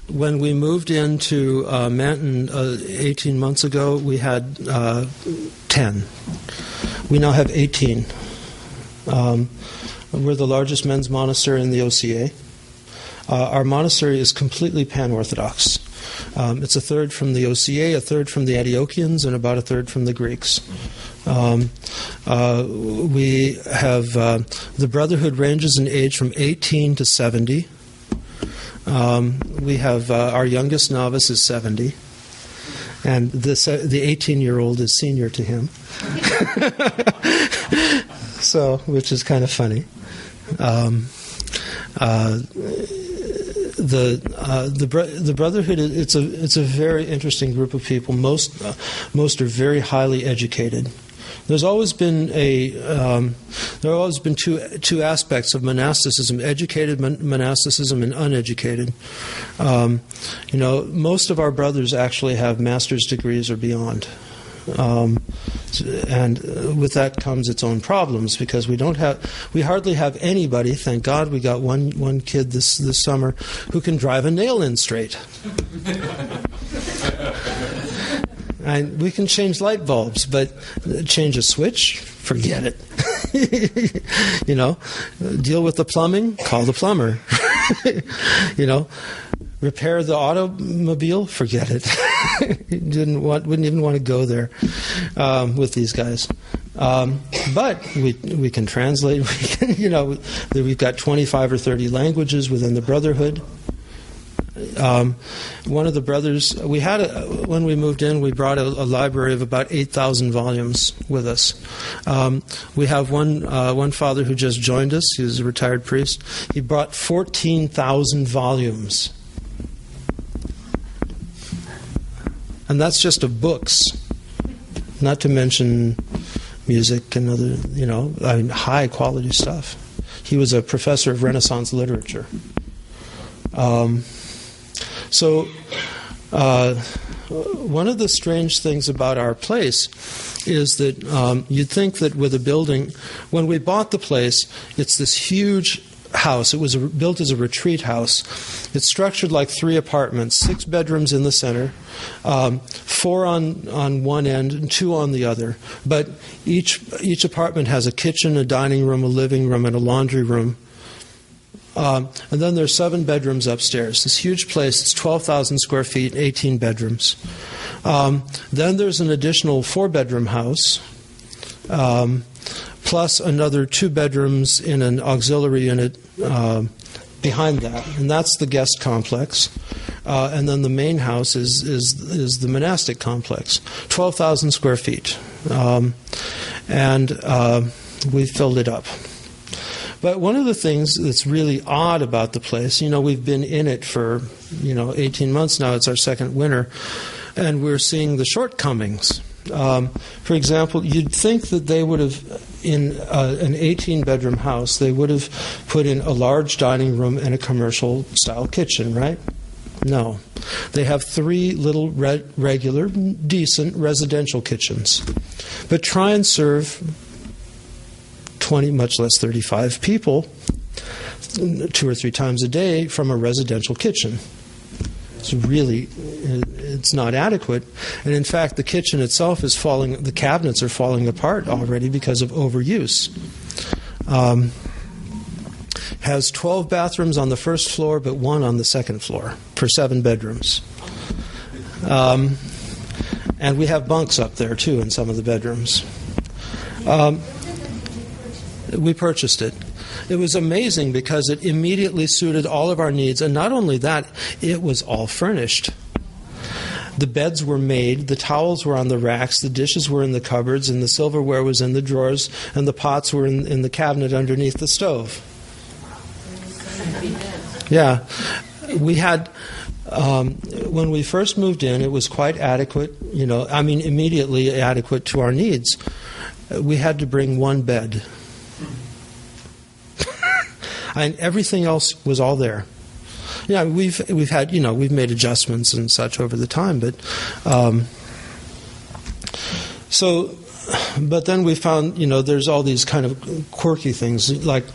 when we moved into Manton 18 months ago, we had 10. We now have 18. We're the largest men's monastery in the OCA. Our monastery is completely pan-Orthodox. It's a third from the OCA, a third from the Antiochians, and about a third from the Greeks. We have the Brotherhood ranges in age from 18 to 70. We have our youngest novice is 70, and the 18-year-old is senior to him. So, which is kind of funny. The Brotherhood, it's a very interesting group of people. Most are very highly educated. There's always been two aspects of monasticism: educated monasticism and uneducated. Most of our brothers actually have master's degrees or beyond. And with that comes its own problems, because we hardly have anybody. Thank God we got one kid this summer who can drive a nail in straight. And we can change light bulbs, but change a switch, forget it. Deal with the plumbing, call the plumber. Repair the automobile, forget it. Wouldn't even want to go there with these guys. But we can translate. We've got 25 or 30 languages within the Brotherhood. One of the brothers, when we moved in, we brought a library of about 8,000 volumes with us. We have one father who just joined us. He was a retired priest. He brought 14,000 volumes. And that's just of books. not to mention music and other, high quality stuff. He was a professor of Renaissance literature. So one of the strange things about our place is that you'd think that with a building, when we bought the place, it's this huge house. It was built as a retreat house. It's structured like 3 apartments, 6 bedrooms in the center, 4 on one end and 2 on the other. But each apartment has a kitchen, a dining room, a living room, and a laundry room. And then there's 7 bedrooms upstairs. This huge place, it's 12,000 square feet, 18 bedrooms. Then there's an additional 4-bedroom house, plus another 2 bedrooms in an auxiliary unit behind that, and that's the guest complex. And then the main house is the monastic complex, 12,000 square feet, and we filled it up. But one of the things that's really odd about the place, we've been in it for 18 months now. It's our second winter, and we're seeing the shortcomings. For example, you'd think that they would have, in an 18-bedroom house, they would have put in a large dining room and a commercial-style kitchen, right? No. They have 3 little regular, decent residential kitchens. But try and serve 20, much less 35 people 2 or 3 times a day from a residential kitchen. It's not adequate. And in fact, the kitchen itself is the cabinets are falling apart already because of overuse. Has 12 bathrooms on the first floor, but 1 on the second floor for 7 bedrooms. And we have bunks up there, too, in some of the bedrooms. We purchased it. It was amazing because it immediately suited all of our needs. And not only that, it was all furnished. The beds were made, the towels were on the racks, the dishes were in the cupboards, and the silverware was in the drawers, and the pots were in the cabinet underneath the stove. Yeah. We had, when we first moved in, it was quite adequate, immediately adequate to our needs. We had to bring 1 bed. And everything else was all there. Yeah, we've had we've made adjustments and such over the time, but but then we found there's all these kind of quirky things like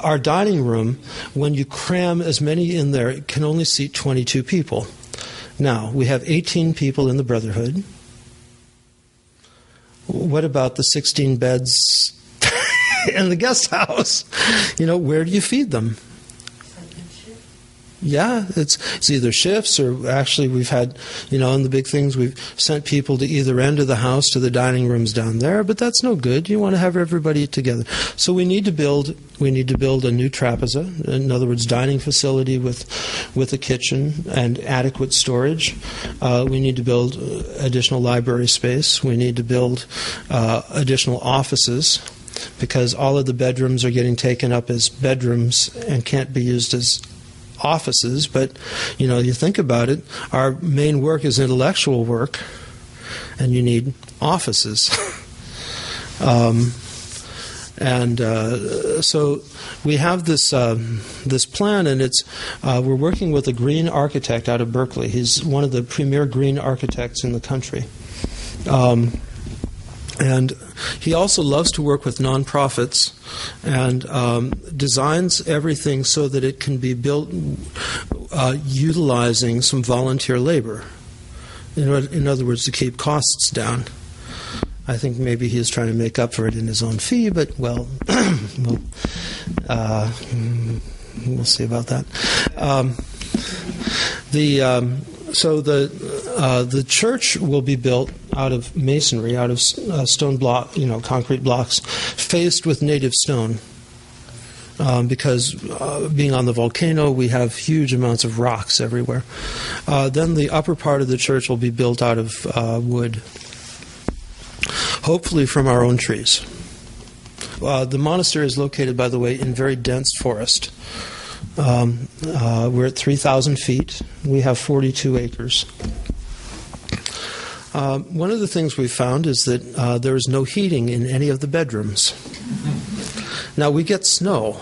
our dining room. When you cram as many in there, it can only seat 22 people. Now we have 18 people in the Brotherhood. What about the 16 beds in the guest house? Where do you feed them? Yeah, it's either shifts or actually we've had, in the big things we've sent people to either end of the house to the dining rooms down there, but that's no good. You want to have everybody together. So we need to build a new trapeza, in other words, dining facility with a kitchen and adequate storage. We need to build additional library space. We need to build additional offices, because all of the bedrooms are getting taken up as bedrooms and can't be used as offices. But you think about it, our main work is intellectual work, and you need offices. So we have this plan, and we're working with a green architect out of Berkeley. He's one of the premier green architects in the country. And he also loves to work with nonprofits and designs everything so that it can be built utilizing some volunteer labor. In other words, to keep costs down. I think maybe he is trying to make up for it in his own fee, but we'll see about that. So the church will be built out of masonry, out of stone block, concrete blocks, faced with native stone. Because being on the volcano, we have huge amounts of rocks everywhere. Then the upper part of the church will be built out of wood, hopefully from our own trees. The monastery is located, by the way, in very dense forest. We're at 3,000 feet. We have 42 acres. One of the things we found is that there is no heating in any of the bedrooms. Now, we get snow.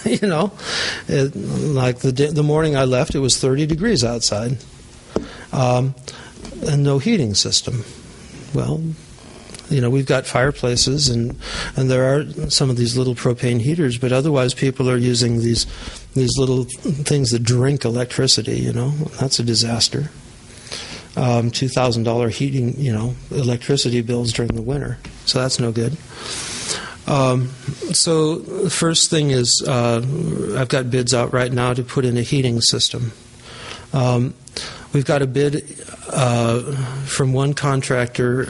Like the morning I left, it was 30 degrees outside, and no heating system. Well, we've got fireplaces, and there are some of these little propane heaters, but otherwise people are using these little things that drink electricity. That's a disaster. $2,000 heating, electricity bills during the winter, so that's no good. So the first thing is I've got bids out right now to put in a heating system. We've got a bid from one contractor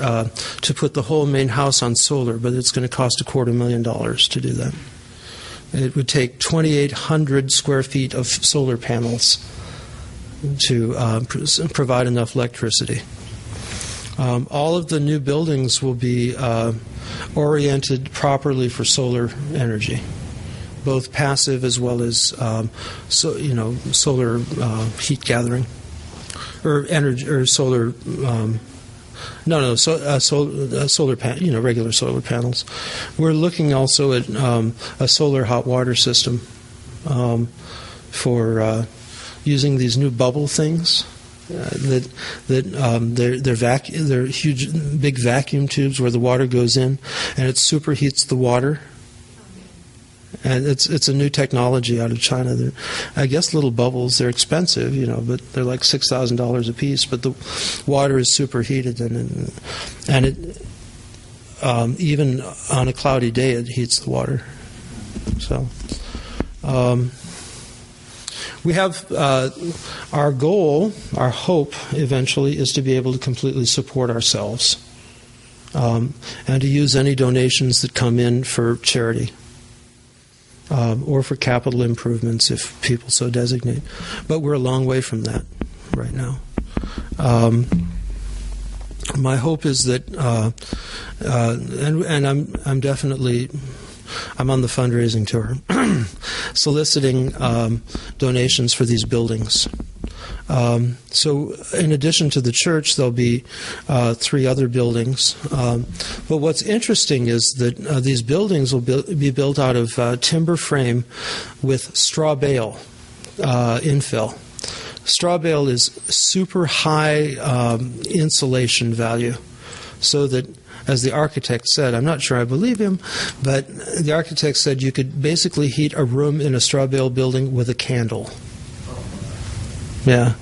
to put the whole main house on solar, but it's going to cost $250,000 to do that. It would take 2,800 square feet of solar panels to provide enough electricity. All of the new buildings will be oriented properly for solar energy, both passive as well as solar heat gathering, or energy, or solar. Solar regular solar panels. We're looking also at a solar hot water system for using these new bubble things. They're huge, big vacuum tubes where the water goes in, and it superheats the water. And it's a new technology out of China. I guess little bubbles. They're expensive, but they're like $6,000 a piece. But the water is superheated, and it even on a cloudy day it heats the water. So. We have our goal, our hope eventually is to be able to completely support ourselves and to use any donations that come in for charity or for capital improvements if people so designate. But we're a long way from that right now. My hope is that, and I'm definitely... I'm on the fundraising tour, soliciting donations for these buildings. So in addition to the church, there'll be 3 other buildings. But what's interesting is that these buildings will be built out of timber frame with straw bale infill. Straw bale is super high insulation value, so that, as the architect said, I'm not sure I believe him, but the architect said you could basically heat a room in a straw bale building with a candle. Yeah.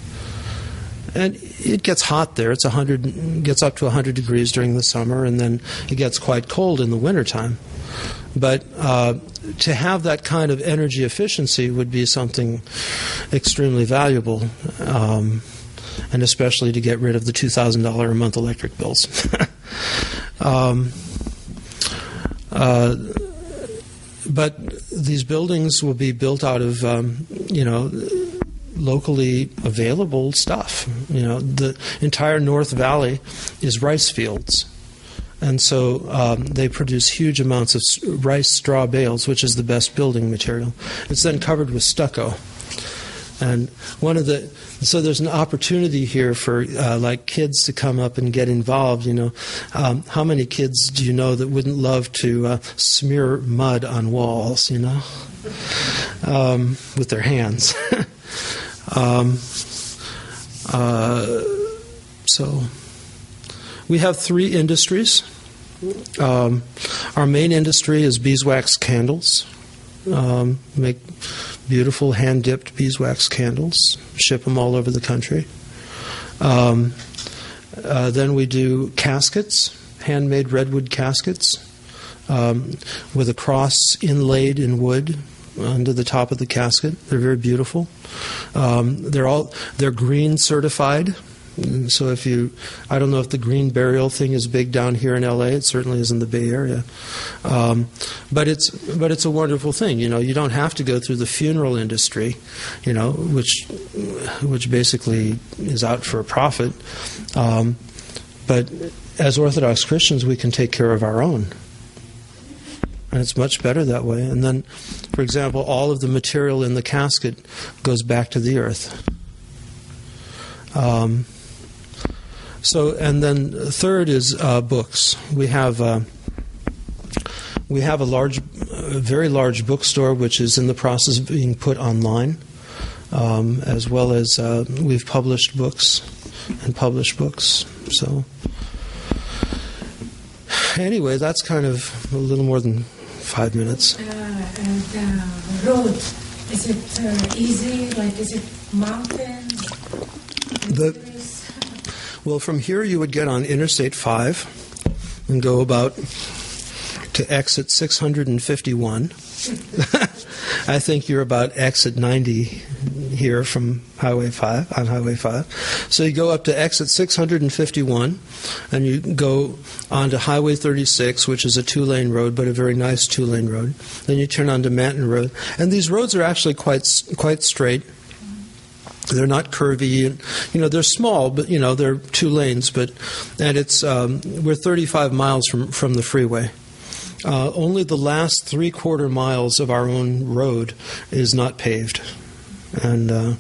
And it gets hot there. Gets up to 100 degrees during the summer, and then it gets quite cold in the wintertime. But to have that kind of energy efficiency would be something extremely valuable, and especially to get rid of the $2,000 a month electric bills. But these buildings will be built out of, locally available stuff. The entire North Valley is rice fields. And so they produce huge amounts of rice straw bales, which is the best building material. It's then covered with stucco. And so there's an opportunity here for like kids to come up and get involved. How many kids do you know that wouldn't love to smear mud on walls? With their hands. So we have 3 industries. Our main industry is beeswax candles. Make beautiful hand-dipped beeswax candles, ship them all over the country. Then we do caskets, handmade redwood caskets, with a cross inlaid in wood under the top of the casket. They're very beautiful. They're green certified. So I don't know if the green burial thing is big down here in LA. It certainly is in the Bay Area. But it's a wonderful thing. You don't have to go through the funeral industry, which basically is out for a profit. But as Orthodox Christians, we can take care of our own. And it's much better that way. And then, for example, all of the material in the casket goes back to the earth. So, and then third is books. We have a very large bookstore which is in the process of being put online, as well as we've published books and published books. So, anyway, that's kind of a little more than 5 minutes. The road, is it easy? Like, is it mountains? Well, from here you would get on Interstate 5 and go about to exit 651. I think you're about exit 90 here from Highway 5, on Highway 5. So you go up to exit 651, and you go onto Highway 36, which is a two-lane road, but a very nice two-lane road. Then you turn onto Manton Road. And these roads are actually quite straight. They're not curvy. They're small, but, they're two lanes. And it's we're 35 miles from the freeway. Only the last 3/4 miles of our own road is not paved, and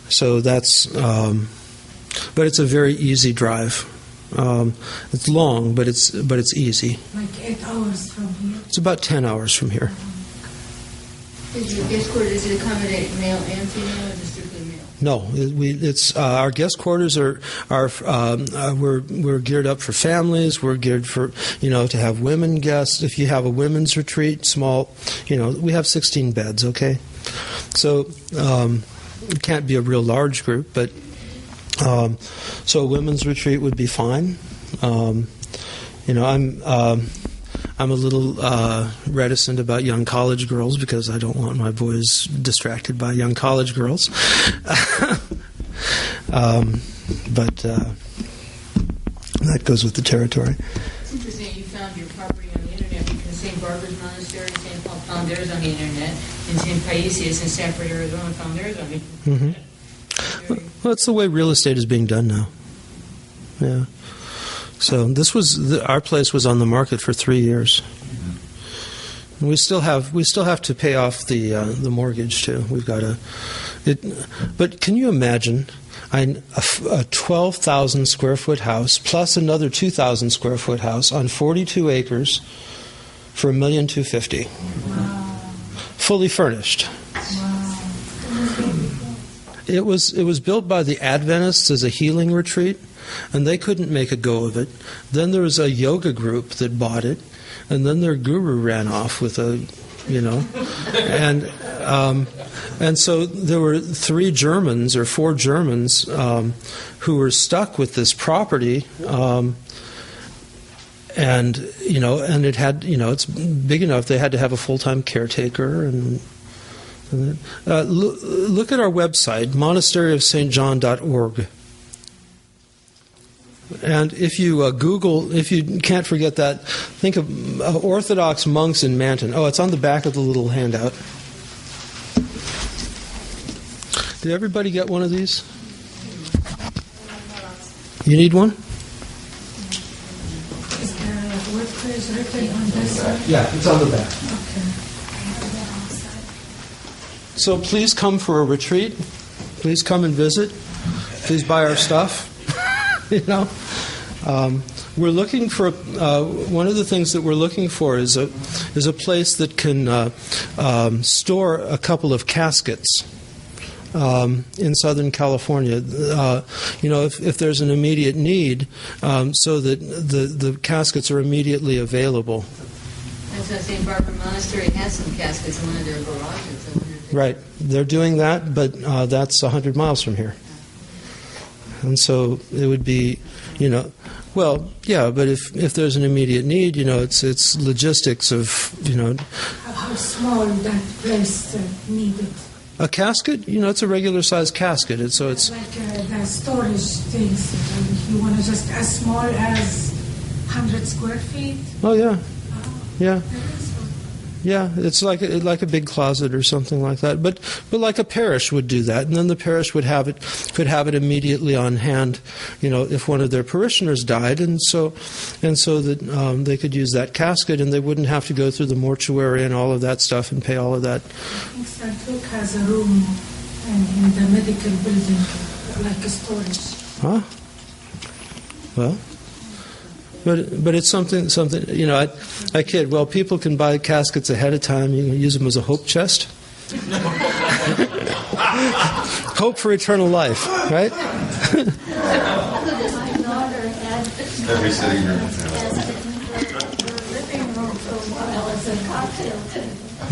so that's. But it's a very easy drive. It's long, but it's easy. Like 8 hours from here. It's about 10 hours from here. Does your guest quarters accommodate male and female, or just strictly male? No, it's our guest quarters are we're geared up for families. We're geared for to have women guests. If you have a women's retreat, small, we have 16 beds. Okay, so it can't be a real large group, but so a women's retreat would be fine. I'm a little reticent about young college girls because I don't want my boys distracted by young college girls. But that goes with the territory. It's interesting you found your property on the internet because St. Barbara's Monastery in St. Paul found theirs on the internet, and St. Paisius in Sanford, Arizona found theirs on the internet. Well, that's the way real estate is being done now. Yeah. So this was our place was on the market for 3 years. And we still have to pay off the mortgage too. We've got but can you imagine a 12,000 square foot house plus another 2,000 square foot house on 42 acres for $1,250,000, fully furnished. It was built by the Adventists as a healing retreat, and they couldn't make a go of it. Then there was a yoga group that bought it, and then their guru ran off with and so there were 3 Germans or 4 Germans who were stuck with this property, and it had it's big enough they had to have a full-time caretaker and. Look at our website, monasteryofstjohn.org. And if you Google, if you can't forget that, think of Orthodox monks in Manton. Oh, it's on the back of the little handout. Did everybody get one of these? You need one? Is the webpage written on this side? Yeah, it's on the back. So please come for a retreat. Please come and visit. Please buy our stuff. We're looking for one of the things that we're looking for is a place that can store a couple of caskets in Southern California. If there's an immediate need, so that the caskets are immediately available. That's why St. Barbara Monastery has some caskets in one of their garages. Right, they're doing that, but that's 100 miles from here. And so it would be, well, yeah, but if there's an immediate need, it's logistics of, How small that place needed? A casket, it's a regular sized casket. It's Like the storage things. You want to just as small as 100 square feet? Oh, yeah. Yeah. Yeah, it's like a big closet or something like that. But like a parish would do that, and then the parish could have it immediately on hand, if one of their parishioners died, and so that they could use that casket, and they wouldn't have to go through the mortuary and all of that stuff and pay all of that. I think St. Luke has a room in the medical building, like a storage. Huh? Well, but it's something, you know, I kid, well, people can buy caskets ahead of time. You can use them as a hope chest. Hope for eternal life, right? Every sitting room.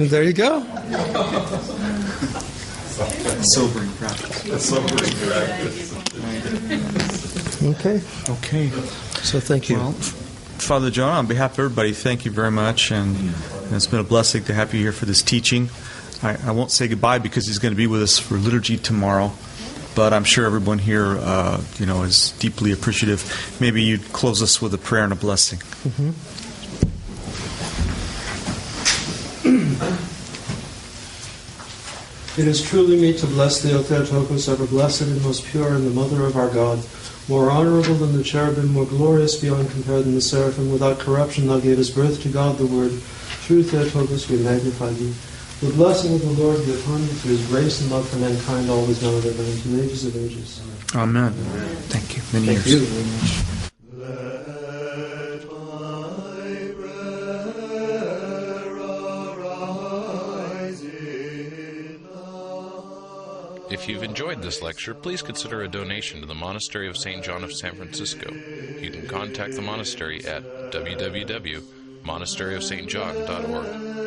There you go. Sobering practice. Okay. Okay. So thank you. Well, Father Jonah, on behalf of everybody, thank you very much. And it's been a blessing to have you here for this teaching. I won't say goodbye because he's going to be with us for liturgy tomorrow. But I'm sure everyone here, is deeply appreciative. Maybe you'd close us with a prayer and a blessing. Mm-hmm. It is truly meet to bless thee, O Theotokos, ever blessed and most pure, and the Mother of our God, more honorable than the cherubim, more glorious beyond compare than the seraphim. Without corruption thou gavest birth to God the Word. True Theotokos, we magnify thee. The blessing of the Lord be upon you through his grace and love for mankind, always now and ever, into the ages of ages. Amen. Thank you. Many years. Thank you very much. Let my prayer arise in If you've enjoyed this lecture, please consider a donation to the Monastery of St. John of San Francisco. You can contact the monastery at www.monasteryofstjohn.org.